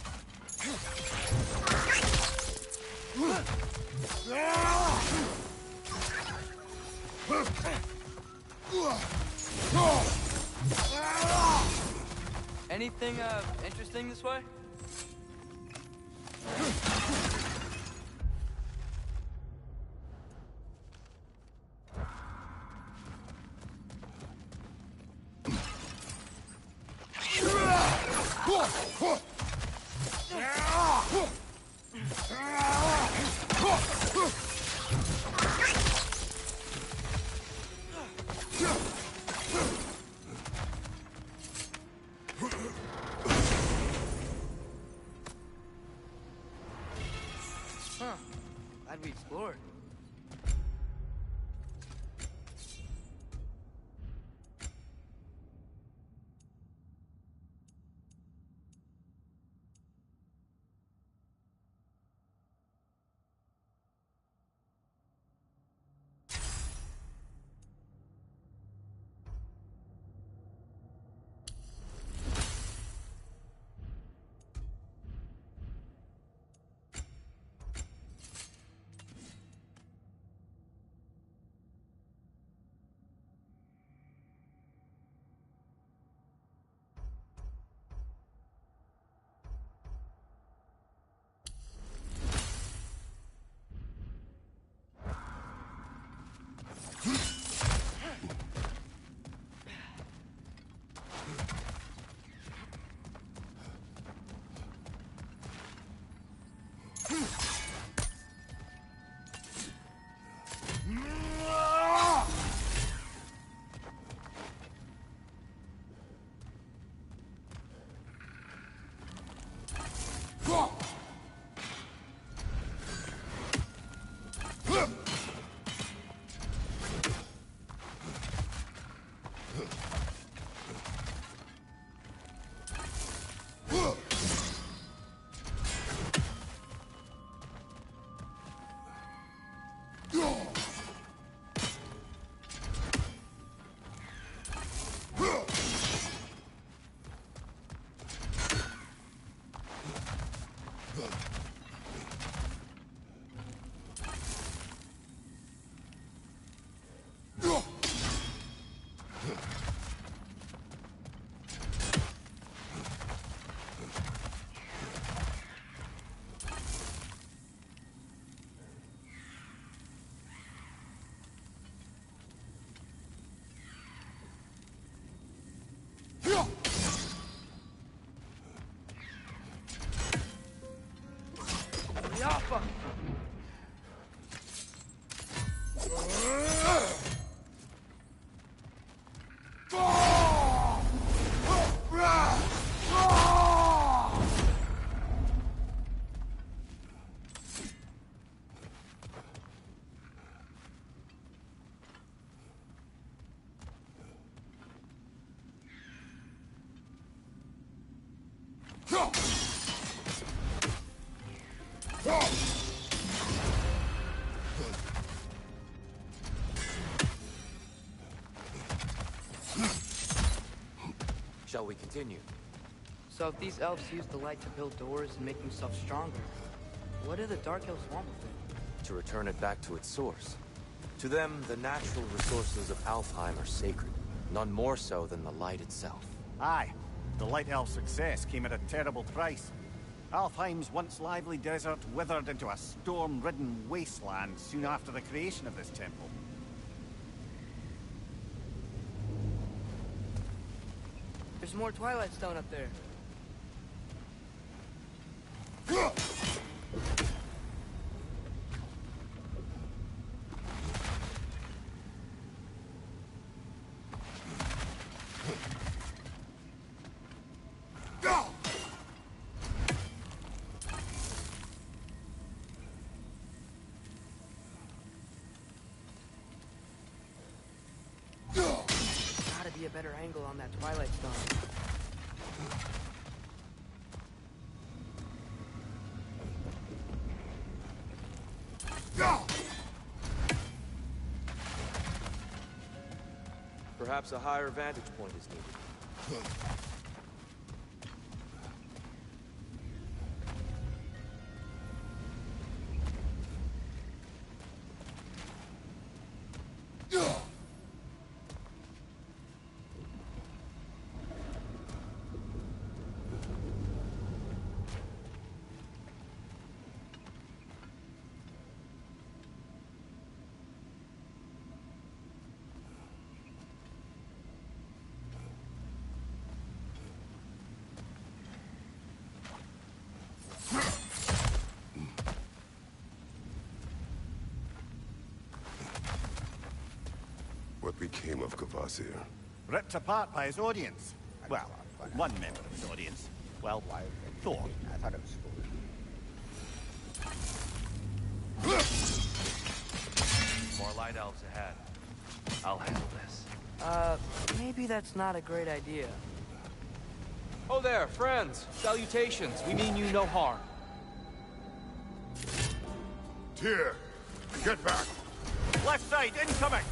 S2: Anything, interesting this way? Huh. Glad we explored.
S9: shall we continue?
S2: So if these elves use the light to build doors and make themselves stronger, what do the Dark Elves want with it?
S9: To return it back to its source. To them, the natural resources of Alfheim are sacred, none more so than the light itself.
S10: Aye. The Light Elf's success came at a terrible price. Alfheim's once lively desert withered into a storm-ridden wasteland soon after the creation of this temple.
S2: There's more Twilight Stone up there. Gotta be a better angle on that Twilight Stone.
S9: Perhaps a higher vantage point is needed.
S8: What became of Kvasir?
S10: Ripped apart by his audience. Well, one member of his audience. Well, Thor.
S4: I thought it was
S9: More light elves ahead. I'll handle this.
S2: Maybe that's not a great idea.
S9: Oh there, friends. Salutations. We mean you no harm.
S8: Tyr, get back!
S10: Left side, incoming!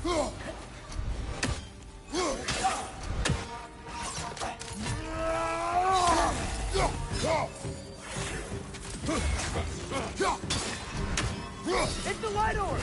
S2: Hit the light orb!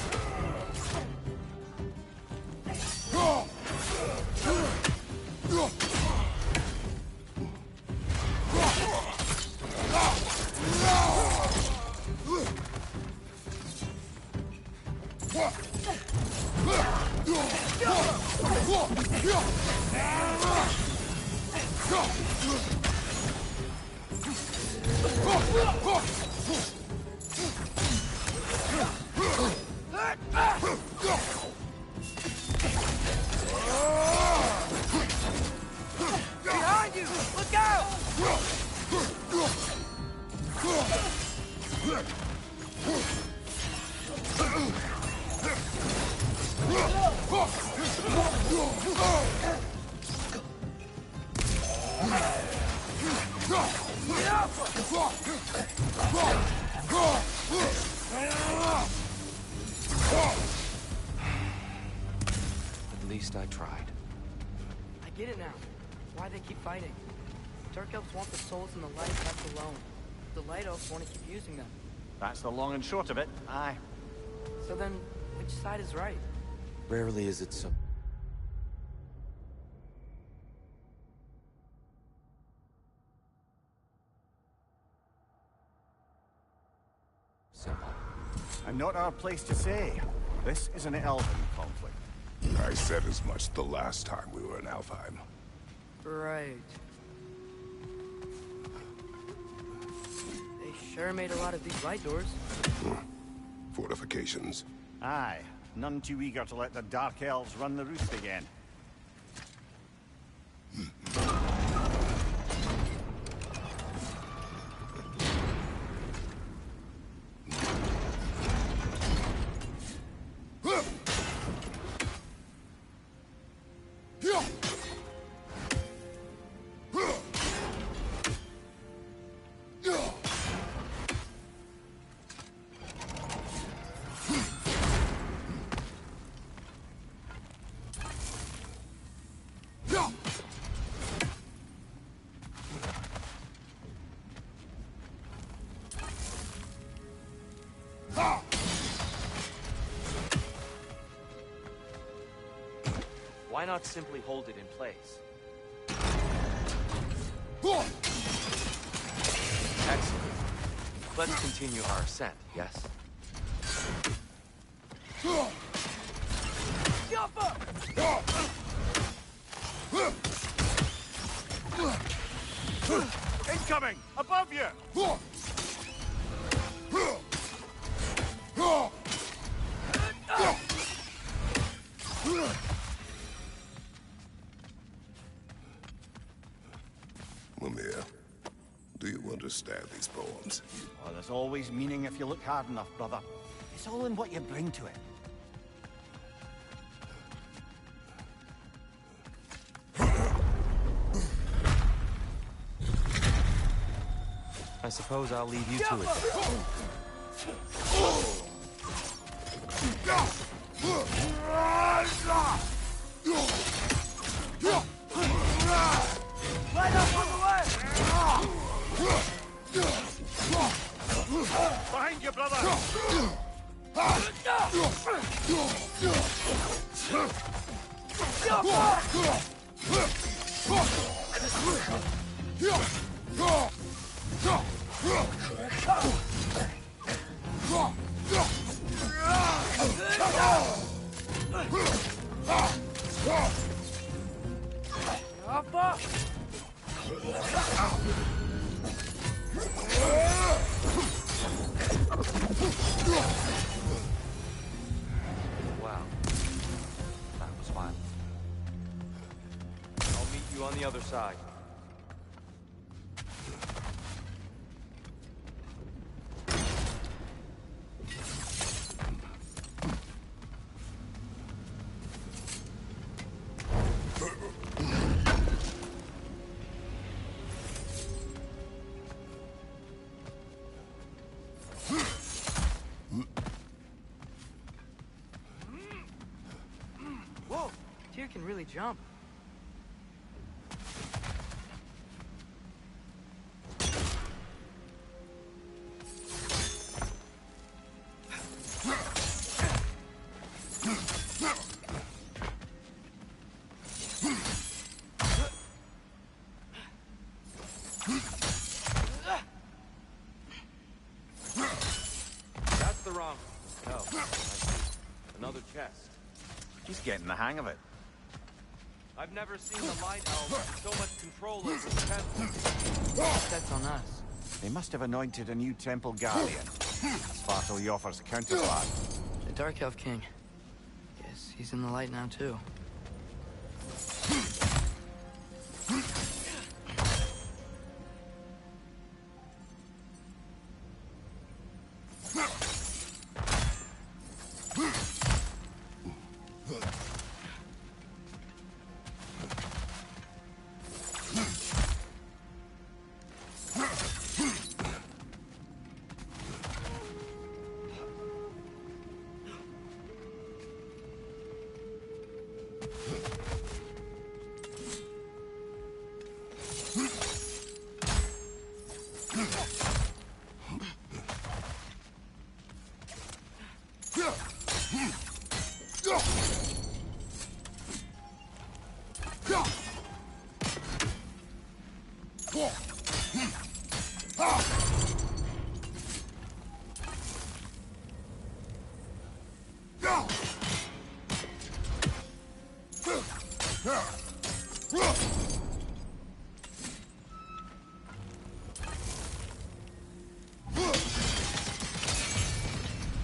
S2: Behind you! Look out!
S9: At least I tried.
S2: I get it now. Why they keep fighting. Dark Elves want the souls and the light left alone. The Light Elves want to keep using them.
S10: That's the long and short of it. Aye.
S2: So then, which side is right?
S9: Rarely is it so. Simple.
S10: And not our place to say. This is an elven conflict.
S8: I said as much the last time we were in Alfheim.
S2: Right. They sure made a lot of these light doors.
S8: Fortifications.
S10: Aye. None too eager to let the Dark Elves run the roost again.
S9: Why not simply hold it in place? Excellent. Let's continue our ascent, yes?
S10: Incoming! Above you!
S8: Mimir, do you understand these poems?
S10: Oh, there's always meaning if you look hard enough, brother. It's all in what you bring to it.
S9: I suppose I'll leave you to it.
S10: Light up on the left! Behind you, brother!
S9: Wow. That was violent. I'll meet you on the other side.
S2: Whoa! Tyr can really jump.
S9: That's the wrong... No. I see. Another chest.
S10: He's getting the hang of it.
S9: I've never seen the Light Elves with so much control over the temple.
S2: That's on us.
S10: They must have anointed a new temple guardian. Svartal Jofr's counterpart.
S2: The Dark Elf King. Guess he's in the light now, too.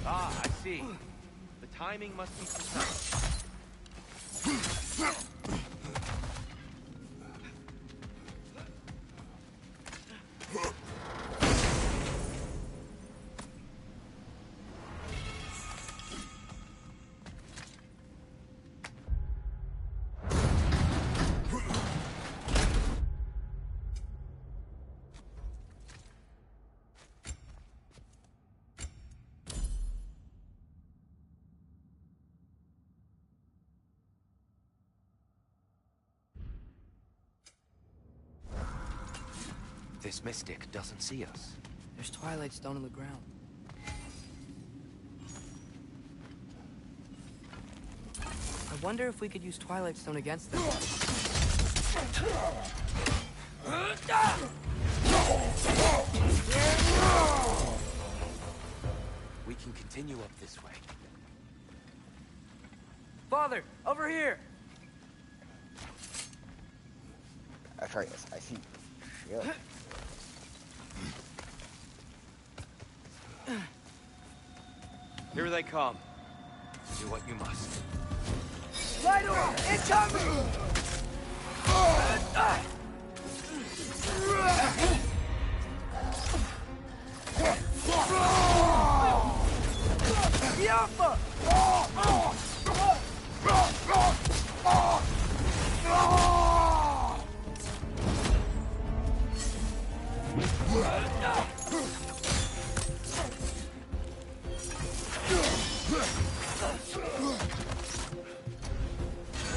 S9: Ah, I see. The timing must be precise. This mystic doesn't see us.
S2: There's Twilight Stone in the ground. I wonder if we could use Twilight Stone against them.
S9: We can continue up this way.
S2: Father, over here!
S4: Atreus, I see. Yeah.
S9: Here they come. Do what you must.
S2: Light on! Incoming! Yaffa!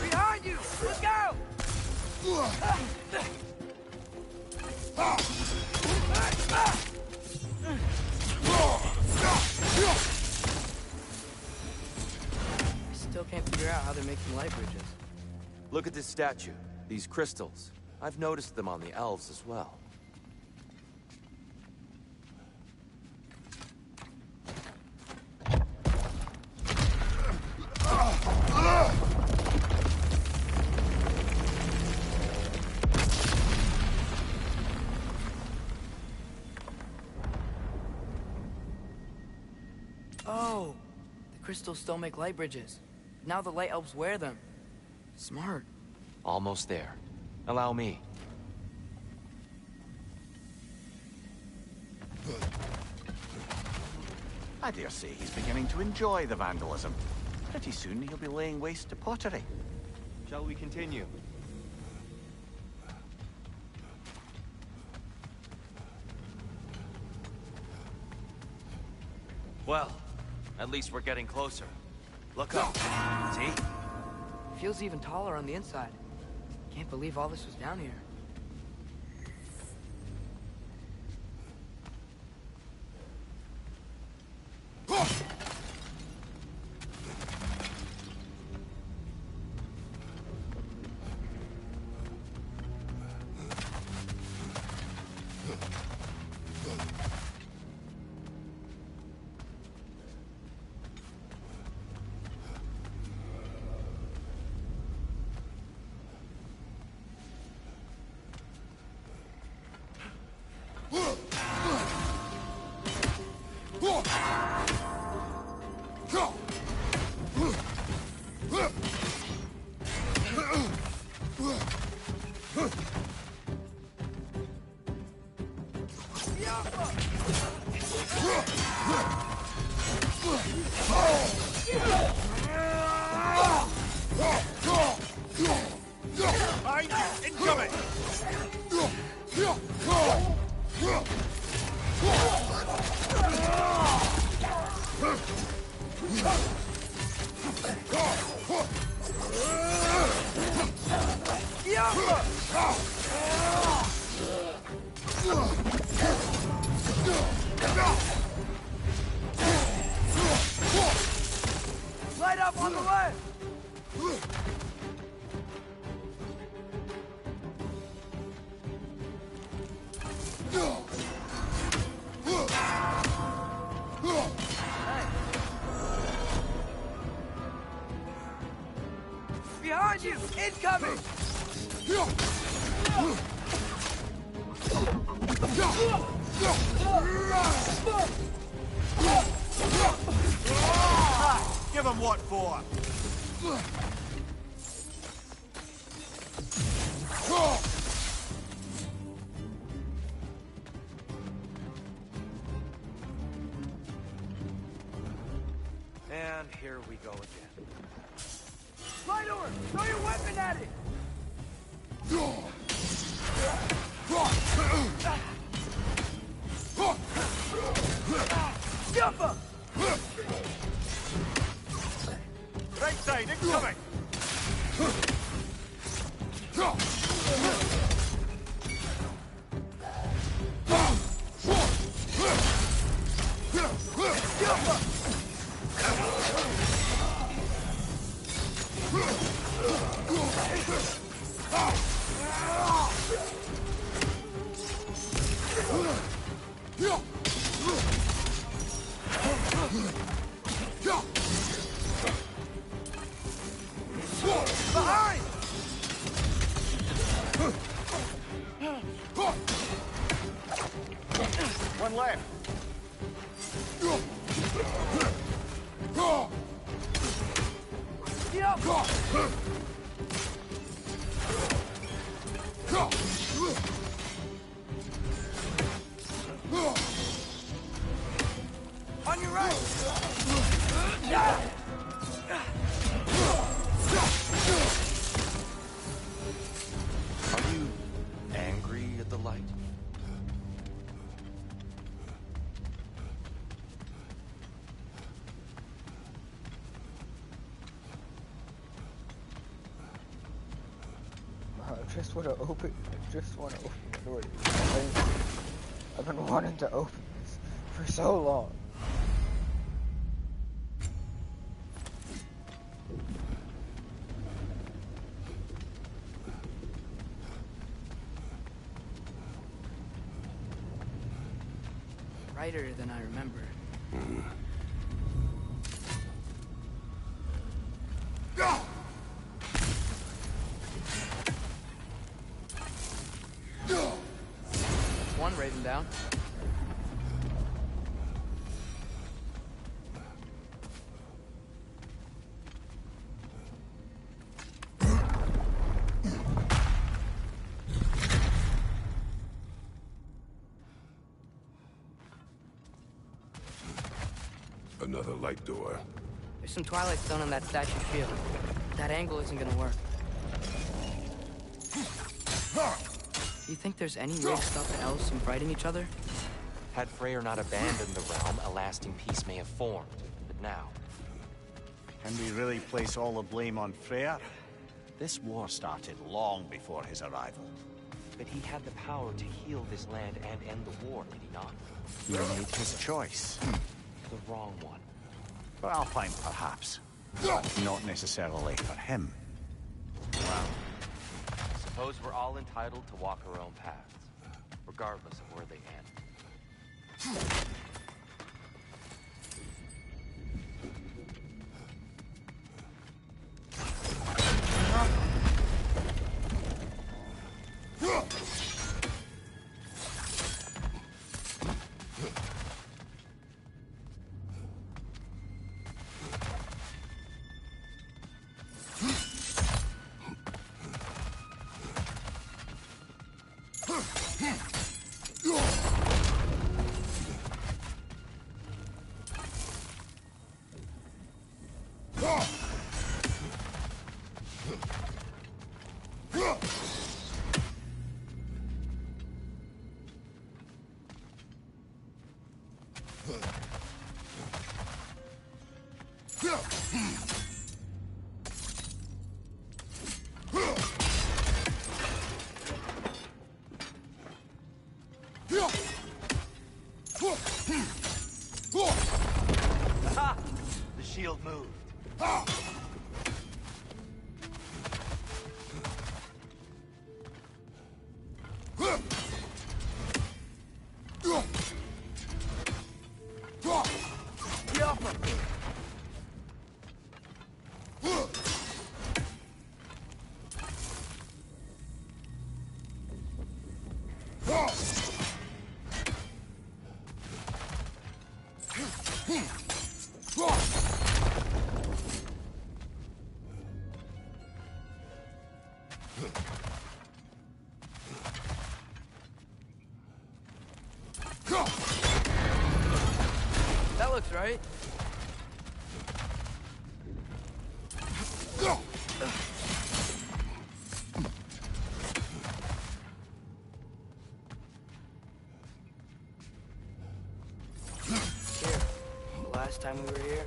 S2: Behind you! Let's go! Still can't figure out how they're making light bridges.
S9: Look at this statue. These crystals. I've noticed them on the elves as well.
S2: Oh, the crystals still make light bridges. Now the light elves wear them. Smart.
S9: Almost there. Allow me.
S10: I dare say he's beginning to enjoy the vandalism. Pretty soon he'll be laying waste to pottery.
S9: Shall we continue? Well, at least we're getting closer. Look up. See?
S2: Feels even taller on the inside. Can't believe all this was down here.
S10: Behind you! Incoming!
S2: Light up on the left! Behind you! Incoming!
S10: Give him what for!
S9: And here we go again.
S2: Light over! Throw your weapon at it! Jumper!
S10: Right side, incoming! Behind! One left.
S2: On your right!
S9: Are you angry at the light?
S4: I just want to open. I just want to open the door. I've been wanting to open this for so long.
S2: Brighter than I remember. One raven down.
S8: Another light door.
S2: There's some twilight stone on that statue shield. That angle isn't gonna work. Do you think there's any way to stop the elves from fighting each other?
S9: Had Freyr not abandoned the realm, a lasting peace may have formed. But now...
S10: Can we really place all the blame on Freyr? This war started long before his arrival.
S9: But he had the power to heal this land and end the war, did he not?
S10: He made his choice.
S9: The wrong one.
S10: For Alpine, perhaps. But not necessarily for him.
S9: Well, I suppose we're all entitled to walk our own paths, regardless of where they end. The shield moved.
S2: That looks right. Here, the last time we were here,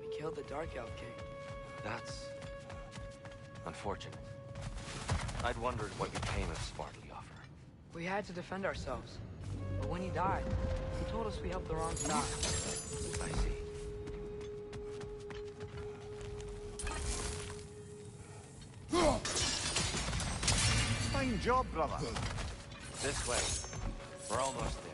S2: we killed the Dark Elf King.
S9: That's... unfortunate. I'd wondered what became of Svartalfr.
S2: We had to defend ourselves. But when he died, he told us we helped the wrong side.
S9: I see.
S10: Fine job, brother.
S9: This way. We're almost there.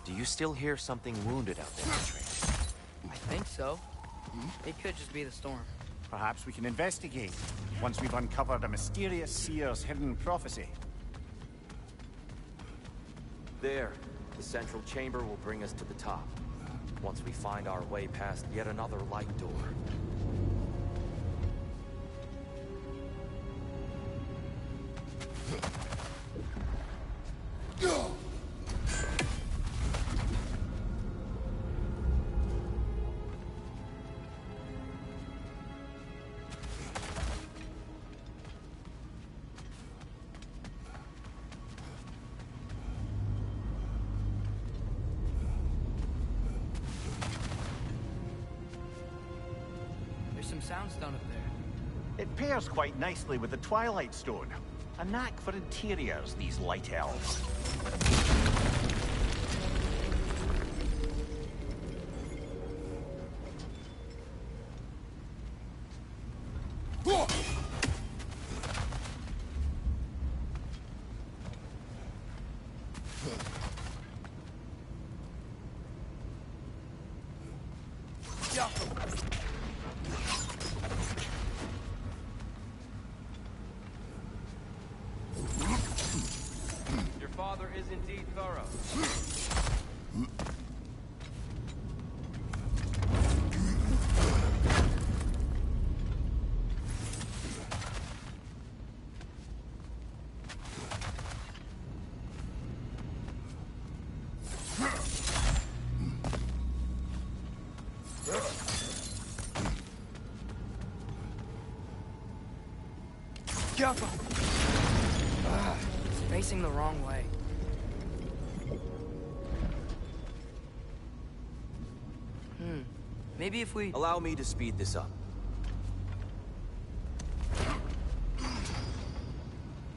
S9: Do you still hear something wounded out there, Atreus?
S2: I think so. It could just be the storm.
S10: Perhaps we can investigate, once we've uncovered a mysterious seer's hidden prophecy.
S9: There. The central chamber will bring us to the top. Once we find our way past yet another light door.
S2: There's some soundstone up there.
S10: It pairs quite nicely with the Twilight Stone. A knack for interiors, these light elves.
S9: Your father is indeed thorough.
S2: It's facing the wrong way. Maybe if we...
S9: Allow me to speed this up.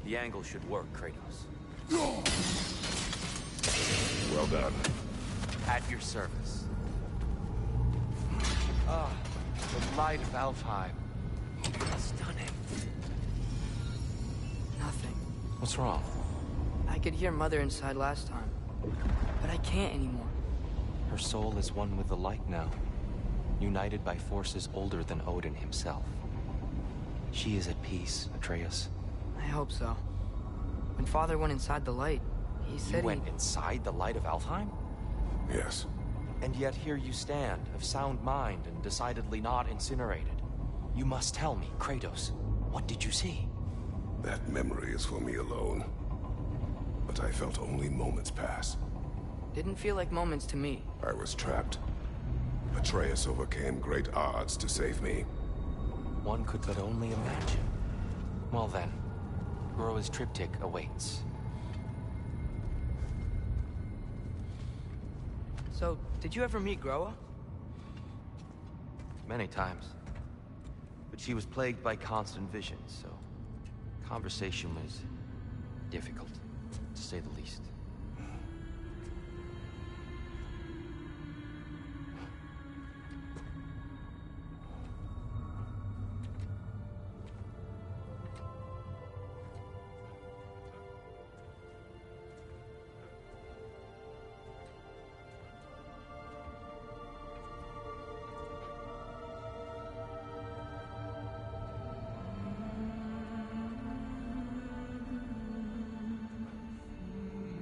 S9: The angle should work, Kratos.
S8: Well done.
S9: At your service. Ah, the light of Alfheim. Stunning.
S2: Nothing.
S9: What's wrong?
S2: I could hear Mother inside last time, but I can't anymore.
S9: Her soul is one with the light now, united by forces older than Odin himself. She is at peace, Atreus.
S2: I hope so. When Father went inside the light, he said
S9: You went inside the light of Alfheim?
S8: Yes.
S9: And yet here you stand, of sound mind and decidedly not incinerated. You must tell me, Kratos, what did you see?
S8: That memory is for me alone. But I felt only moments pass.
S2: Didn't feel like moments to me.
S8: I was trapped. Atreus overcame great odds to save me.
S9: One could but only imagine. Well then, Groa's triptych awaits.
S2: So, did you ever meet Groa?
S9: Many times. But she was plagued by constant visions, so conversation was difficult, to say the least.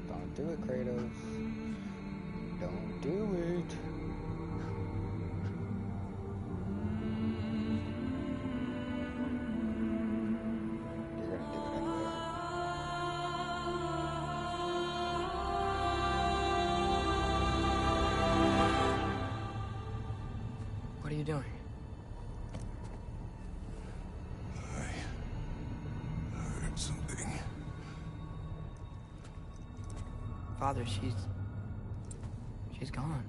S4: Don't do it, Kratos. Don't do it. You're gonna do it anyway.
S2: What are you doing?
S8: I heard something.
S2: Father, she's gone.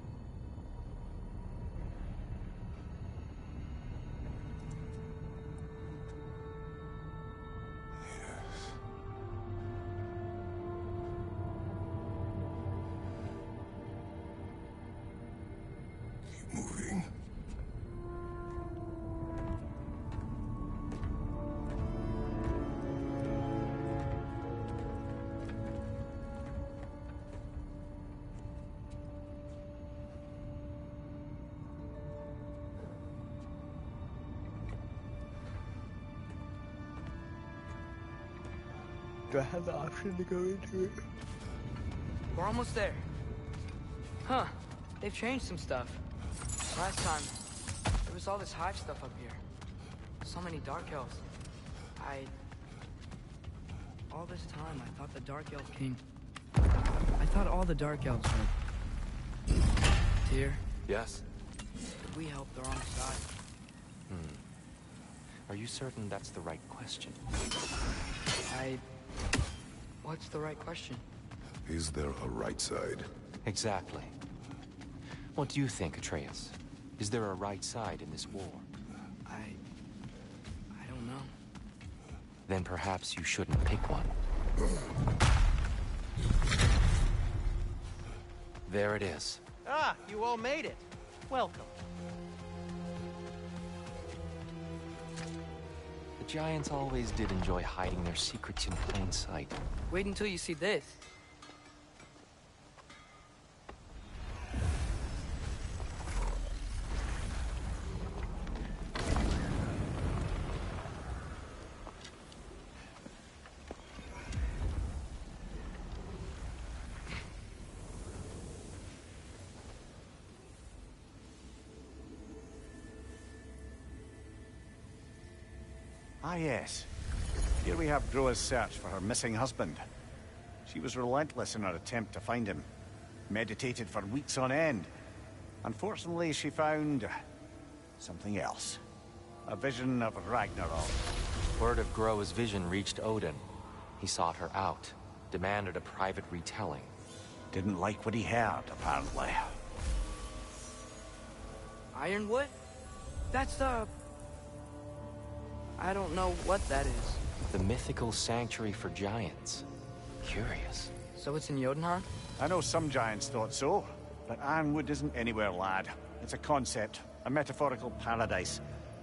S4: Do I have the option to go into it?
S2: We're almost there. Huh. They've changed some stuff. Last time, there was all this hive stuff up here. So many Dark Elves. All this time, I thought the Dark Elves came... I thought all the Dark Elves were... Tyr,
S9: Yes?
S2: did we help the wrong side?
S9: Are you certain that's the right question?
S2: What's the right question?
S8: Is there a right side?
S9: Exactly. What do you think, Atreus? Is there a right side in this war?
S2: I don't know.
S9: Then perhaps you shouldn't pick one. There it is.
S1: Ah, you all made it. Welcome.
S9: The Giants always did enjoy hiding their secrets in plain sight.
S2: Wait until you see this.
S10: Ah, yes. Here we have Groa's search for her missing husband. She was relentless in her attempt to find him. Meditated for weeks on end. Unfortunately, she found... something else. A vision of Ragnarok.
S9: Word of Groa's vision reached Odin. He sought her out, demanded a private retelling.
S10: Didn't like what he heard, apparently.
S2: Ironwood? That's the... I don't know what that is.
S9: The mythical sanctuary for giants. Curious.
S2: So it's in Jotunheim?
S10: I know some giants thought so, but Ironwood isn't anywhere, lad. It's a concept, a metaphorical paradise.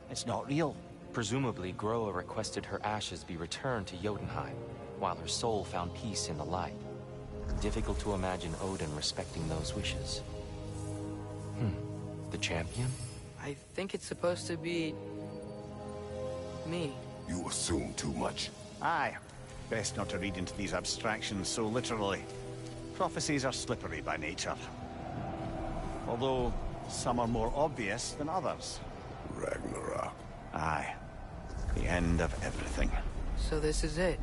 S10: It's not real.
S9: Presumably, Groa requested her ashes be returned to Jotunheim, while her soul found peace in the light. Difficult to imagine Odin respecting those wishes. The champion?
S2: I think it's supposed to be... me.
S8: You assume too much.
S10: Aye. Best not to read into these abstractions so literally. Prophecies are slippery by nature. Although, some are more obvious than others.
S8: Ragnarok.
S10: Aye. The end of everything.
S2: So this is it.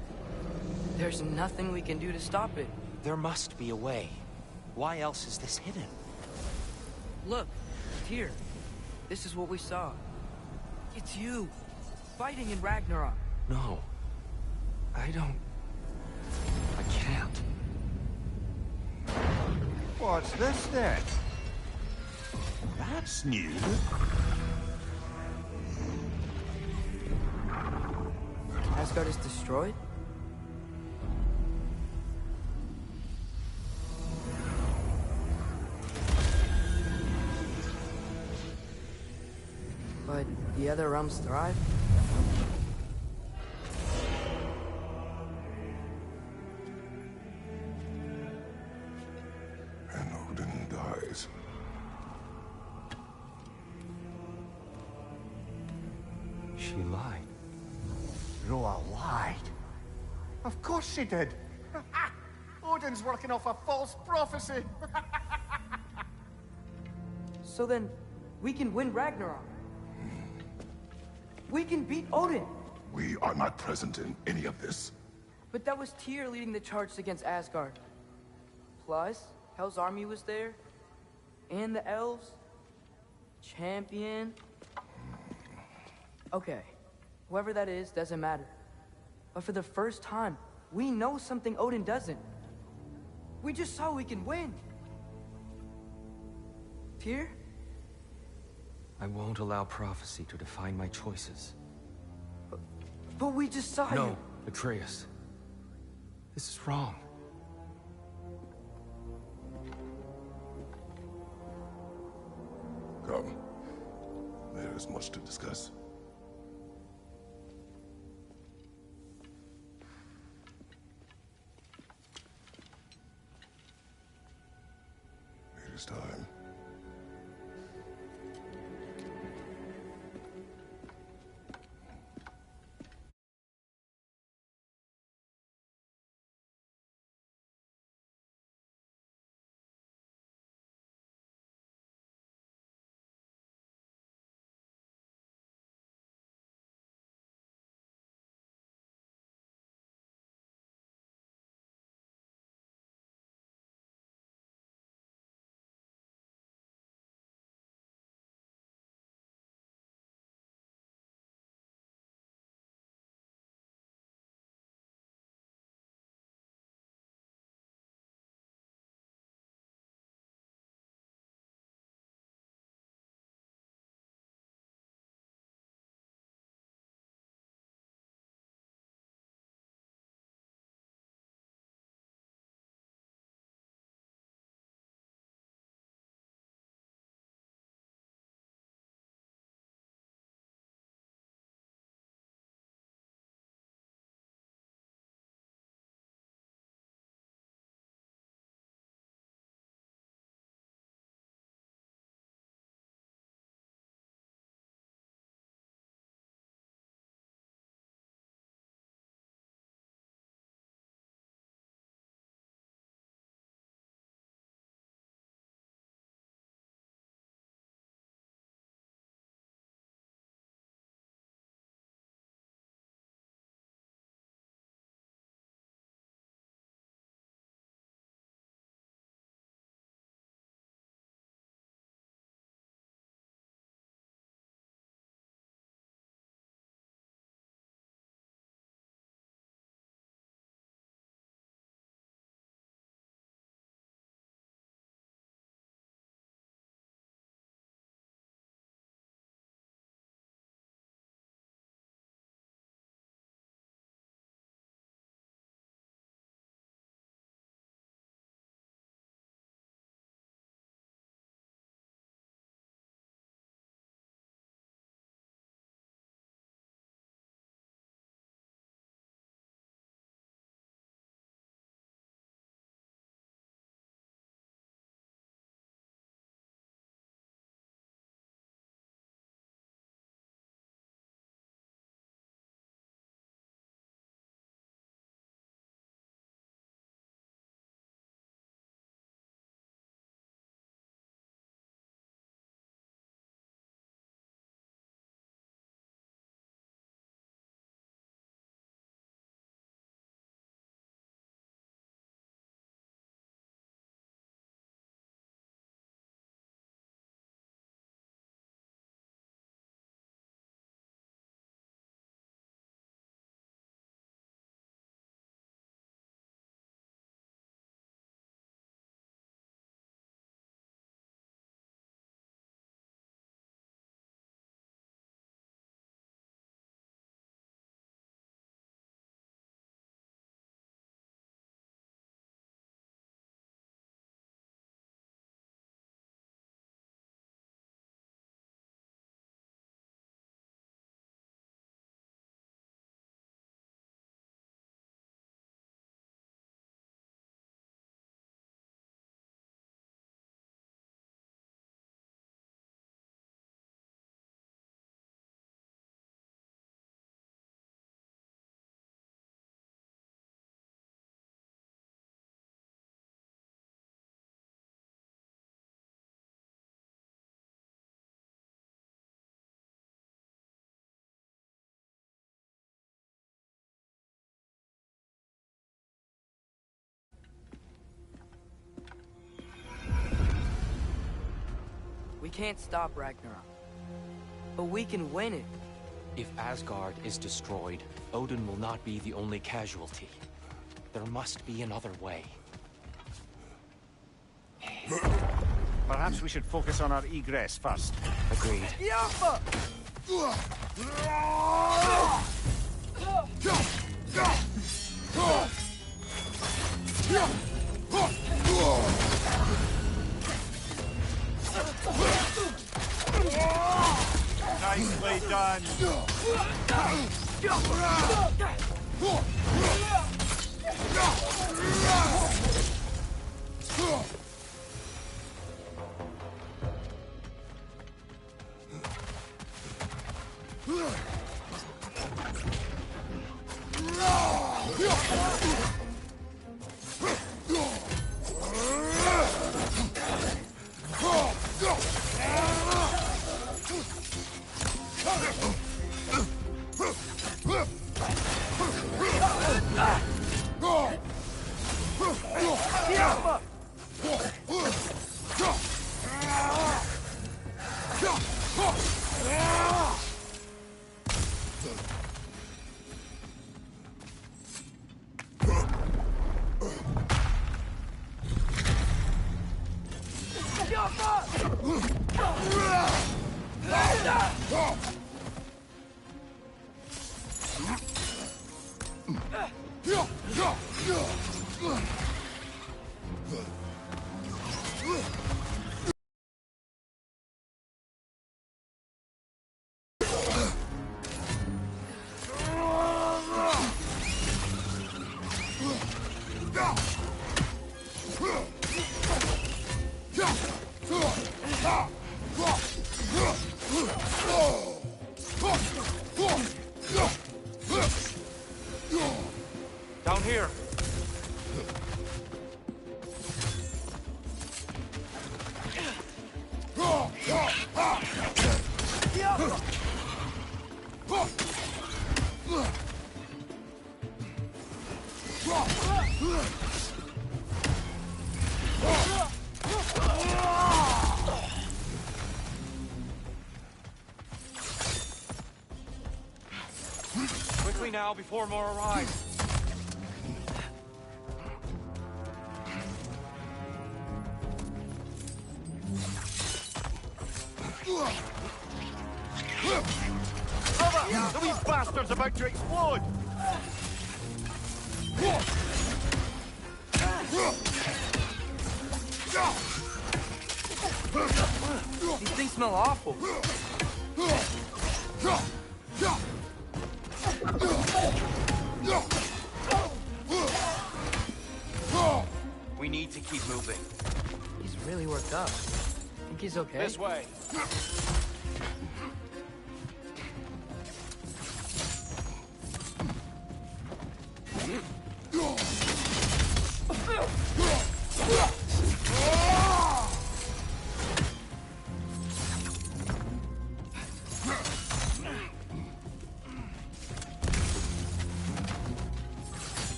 S2: There's nothing we can do to stop it.
S9: There must be a way. Why else is this hidden?
S2: Look, here. This is what we saw. It's you, fighting in Ragnarok.
S9: No. I can't.
S10: What's this then? That's new.
S2: Asgard is destroyed? But the other realms thrive?
S8: And Odin dies.
S9: She lied.
S10: Groa lied. Of course she did. Odin's working off a false prophecy.
S2: So then, we can win Ragnarok. We can beat Odin.
S8: We are not present in any of this.
S2: But that was Tyr leading the charge against Asgard. Plus, Hell's army was there. And the elves. Champion. Okay. Whoever that is, doesn't matter. But for the first time, we know something Odin doesn't. We just saw we can win. Tyr?
S9: I won't allow prophecy to define my choices.
S2: But we just saw you.
S9: No, Atreus. This is wrong.
S8: Come. There is much to discuss. It is time.
S2: We can't stop Ragnarok. But we can win it.
S9: If Asgard is destroyed, Odin will not be the only casualty. There must be another way.
S10: Perhaps we should focus on our egress first.
S9: Agreed.
S10: Nicely done.
S9: Down here. Quickly now, before more arrive.
S10: The wee bastard's about to explode!
S2: These things smell awful.
S9: We need to keep moving.
S2: He's really worked up. Think he's okay?
S9: This way.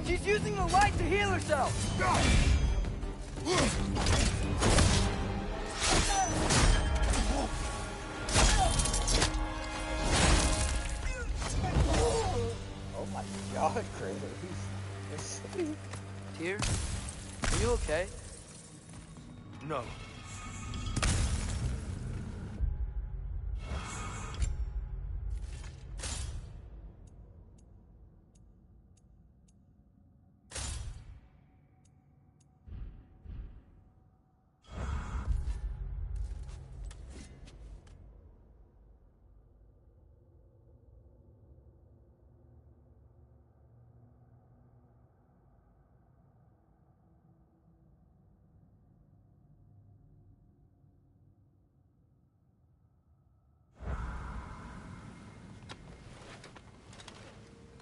S2: She's using the light to heal herself!
S4: Oh my god, Kratos.
S2: Tyr, are you okay?
S6: No.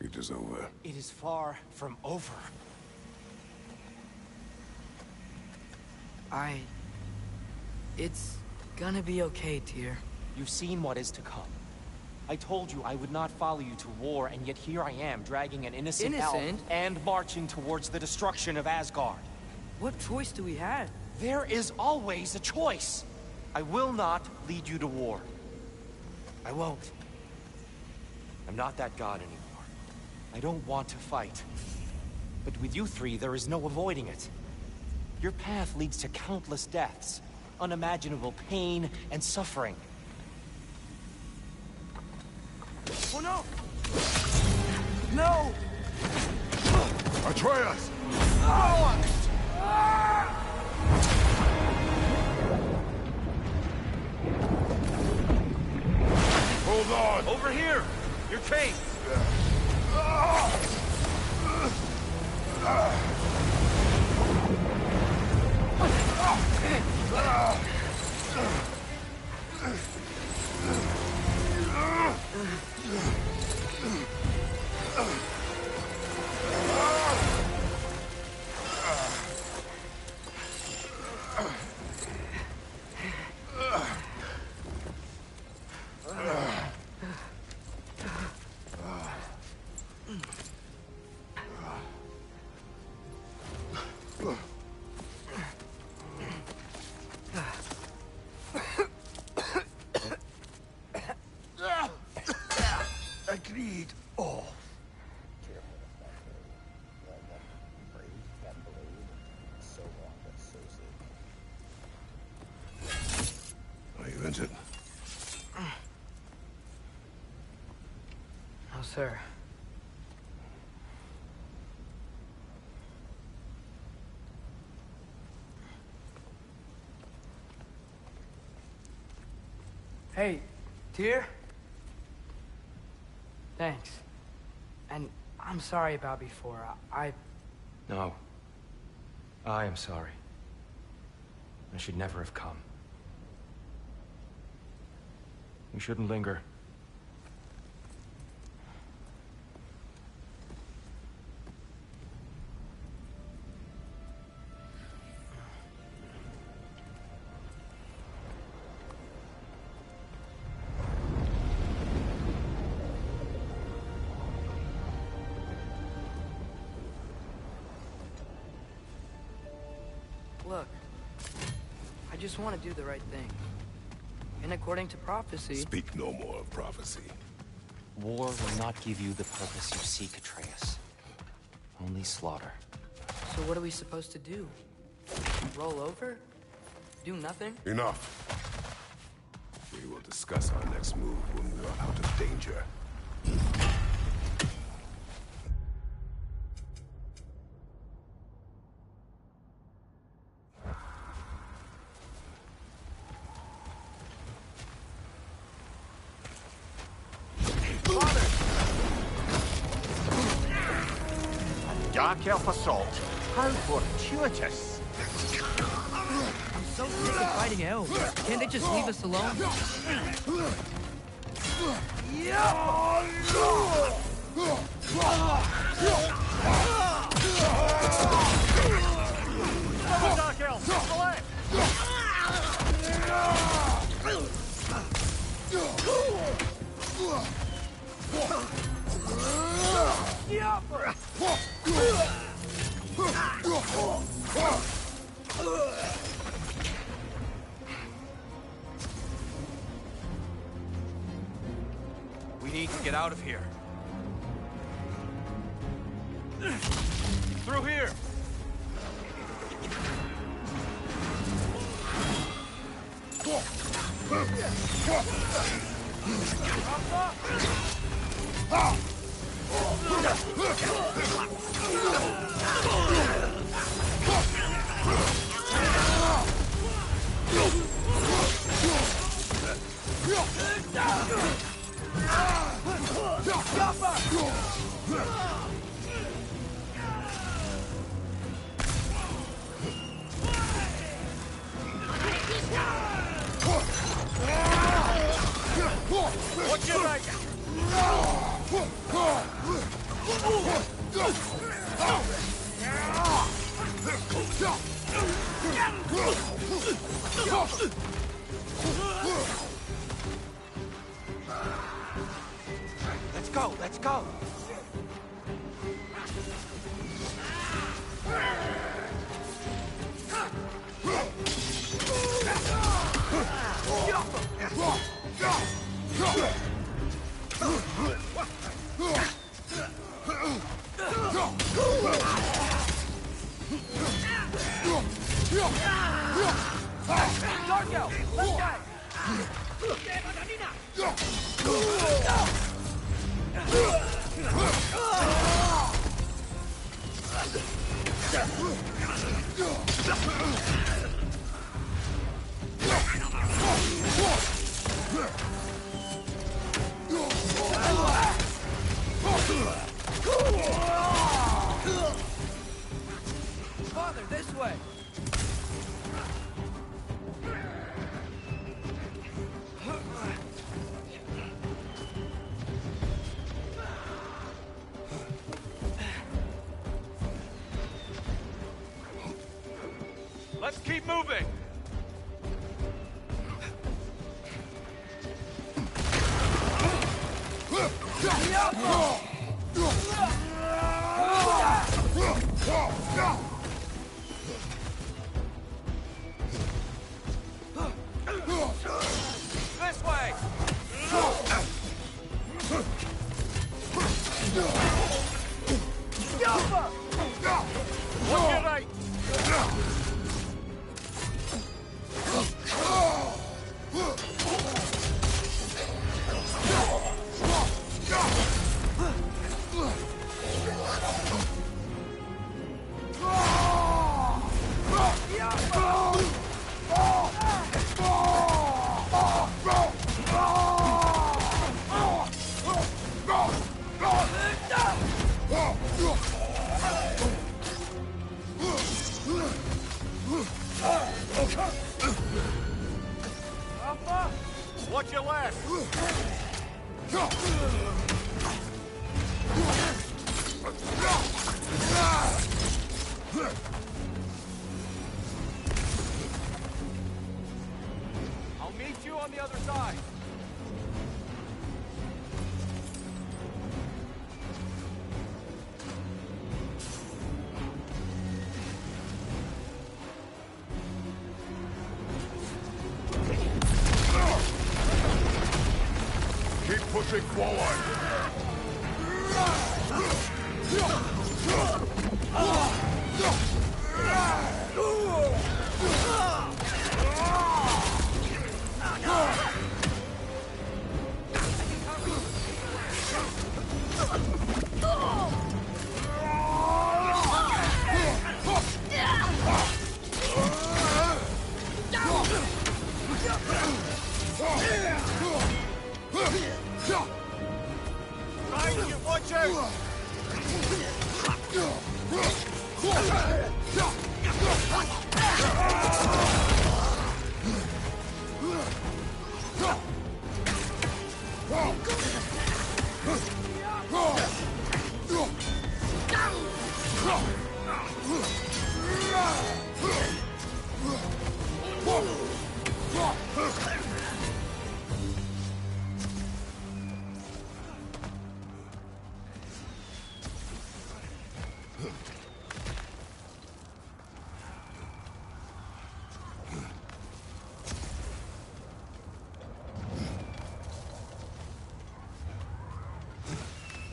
S8: It is over.
S9: It is far from over.
S2: It's gonna be okay, Tyr.
S9: You've seen what is to come. I told you I would not follow you to war, and yet here I am, dragging an innocent elf and marching towards the destruction of Asgard.
S2: What choice do we have?
S9: There is always a choice. I will not lead you to war. I won't. I'm not that god anymore. I don't want to fight. But with you three, there is no avoiding it. Your path leads to countless deaths, unimaginable pain and suffering.
S2: Oh no! No!
S8: Atreus! Hold on!
S9: Over here! Your chain!
S8: Agreed. Oh. Are you injured?
S2: No, sir. Hey, Tyr? Thanks. And I'm sorry about before.
S9: No. I am sorry. I should never have come. We shouldn't linger.
S2: Look, I just want to do the right thing. And according to prophecy...
S8: Speak no more of prophecy.
S9: War will not give you the purpose you seek, Atreus. Only slaughter.
S2: So what are we supposed to do? Roll over? Do nothing?
S8: Enough. We will discuss our next move when we are out of danger.
S10: dark elf assault. How fortuitous.
S2: I'm so sick of fighting elves. Can't they just leave us alone?
S10: Double dark elf, to the left.
S6: We need to get out of here. Through here!
S10: What's your right?
S6: Let's go, let's go!
S2: Dark elf! Left guy! Father, this way!
S6: Let's keep moving! This way!
S10: What's your right? Watch your left!
S6: I'll meet you on the other side!
S3: Keep pushing forward.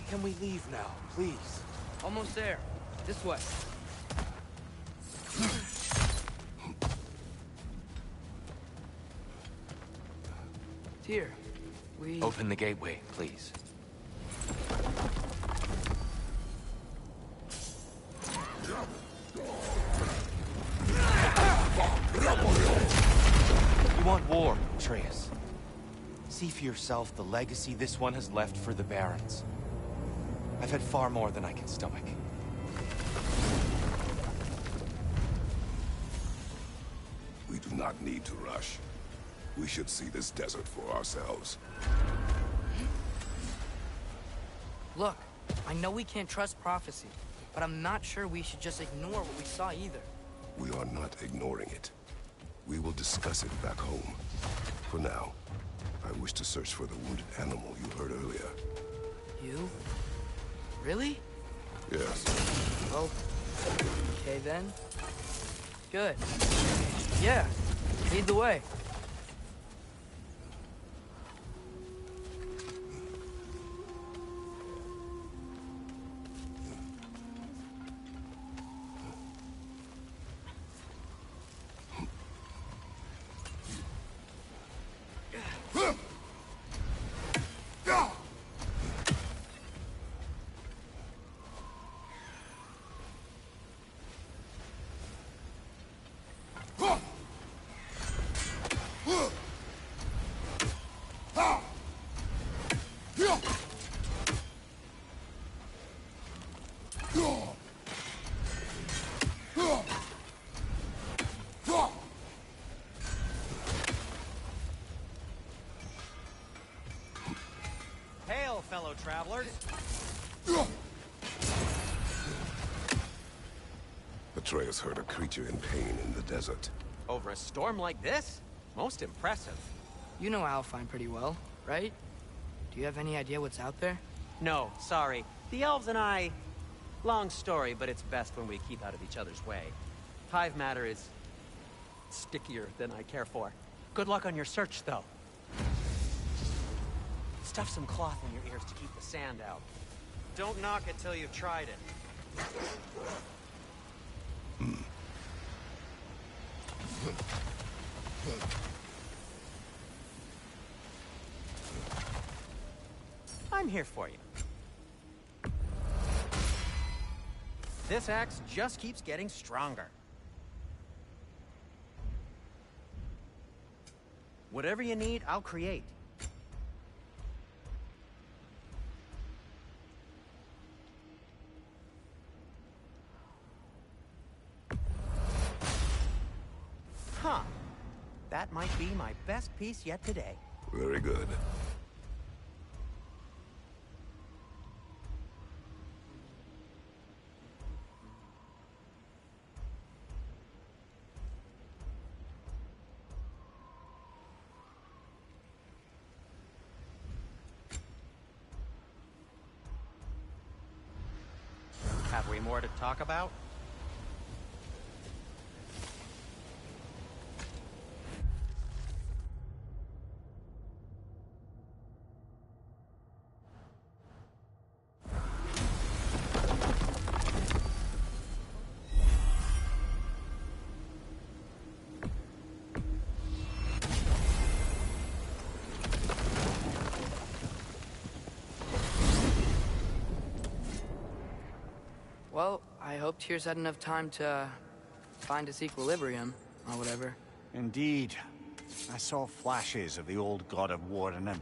S6: Can we leave now, please?
S2: Almost there. This way. Here. We...
S9: Open the gateway, please. You want war, Atreus. See for yourself the legacy this one has left for the Barons. I've had far more than I can stomach.
S8: We do not need to rush. We should see this desert for ourselves.
S2: Look, I know we can't trust prophecy, but I'm not sure we should just ignore what we saw either.
S8: We are not ignoring it. We will discuss it back home. For now, I wish to search for the wounded animal you heard earlier.
S2: You? Really?
S8: Yes.
S2: Oh. Okay then. Good. Yeah. Lead the way.
S1: Hail, fellow travelers.
S8: Atreus heard a creature in pain in the desert.
S1: Over a storm like this? Most impressive.
S2: You know Alfheim pretty well, right? Do you have any idea what's out there?
S1: No, sorry. The elves and I... Long story, but it's best when we keep out of each other's way. Hive matter is... stickier than I care for. Good luck on your search, though. Stuff some cloth in your ears to keep the sand out. Don't knock it till you've tried it. I'm here for you. This axe just keeps getting stronger. Whatever you need, I'll create. Huh. That might be my best piece yet today.
S8: Very good.
S1: Have we more to talk about?
S2: Well, I hope Tyr's had enough time to find its equilibrium, or whatever.
S10: Indeed. I saw flashes of the old god of war in him,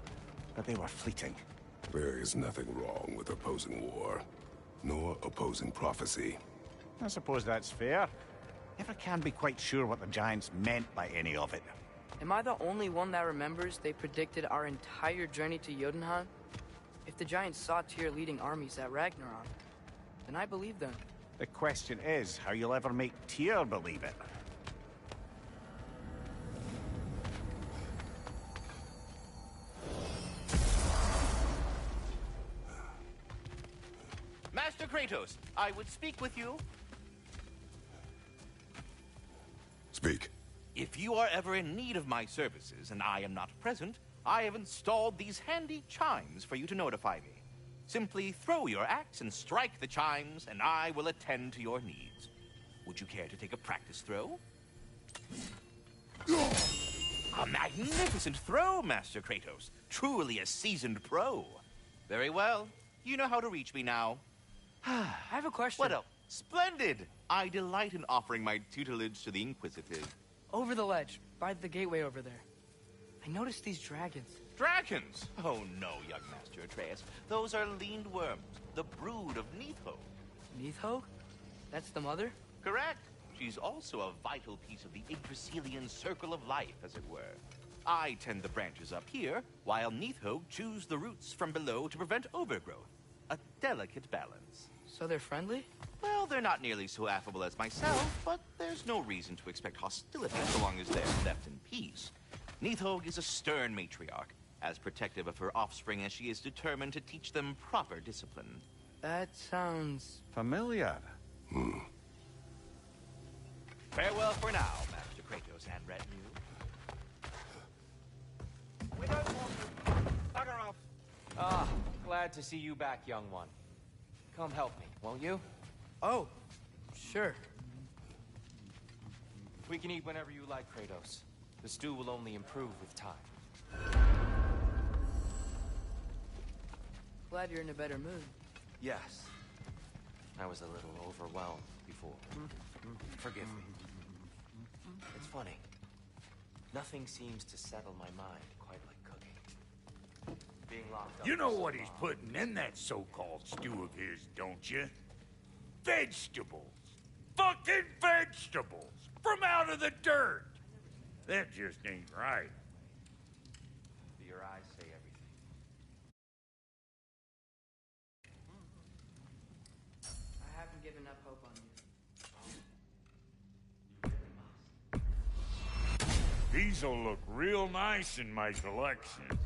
S10: but they were fleeting.
S8: There is nothing wrong with opposing war, nor opposing prophecy.
S10: I suppose that's fair. Never can be quite sure what the Giants meant by any of it.
S2: Am I the only one that remembers they predicted our entire journey to Jotunheim? If the Giants saw Tyr leading armies at Ragnarok, then I believe them.
S10: The question is how you'll ever make Tyr believe it.
S5: Master Kratos, I would speak with you.
S8: Speak.
S5: If you are ever in need of my services and I am not present, I have installed these handy chimes for you to notify me. Simply throw your axe and strike the chimes, and I will attend to your needs. Would you care to take a practice throw? A magnificent throw, Master Kratos. Truly a seasoned pro. Very well. You know how to reach me now.
S2: I have a question.
S5: What else? Splendid! I delight in offering my tutelage to the inquisitive.
S2: Over the ledge, by the gateway over there. I noticed these dragons.
S5: Dragons? Oh no, young Master Atreus. Those are leaned worms, the brood of Neithog.
S2: Neithog? That's the mother?
S5: Correct. She's also a vital piece of the Yggdrasilian circle of life, as it were. I tend the branches up here, while Neithog chews the roots from below to prevent overgrowth. A delicate balance.
S2: So they're friendly?
S5: Well, they're not nearly so affable as myself, but there's no reason to expect hostility so long as they're left in peace. Neithog is a stern matriarch, as protective of her offspring as she is determined to teach them proper discipline.
S2: That sounds...
S10: familiar.
S5: Farewell for now, Master Kratos and retinue.
S6: We don't want to. Bugger off.
S9: Ah, glad to see you back, young one. Come help me, won't you?
S2: Oh, sure.
S9: We can eat whenever you like, Kratos. The stew will only improve with time.
S2: Glad you're in a better mood.
S9: Yes. I was a little overwhelmed before. Forgive me. It's funny. Nothing seems to settle my mind quite like cooking. Being locked up.
S3: You know
S9: for so
S3: what he's
S9: long.
S3: putting in that so-called stew of his, don't you? Vegetables. Fucking vegetables! From out of the dirt! That just ain't right.
S9: Your eyes say everything.
S2: I haven't given up hope on you.
S3: These'll look real nice in my collection.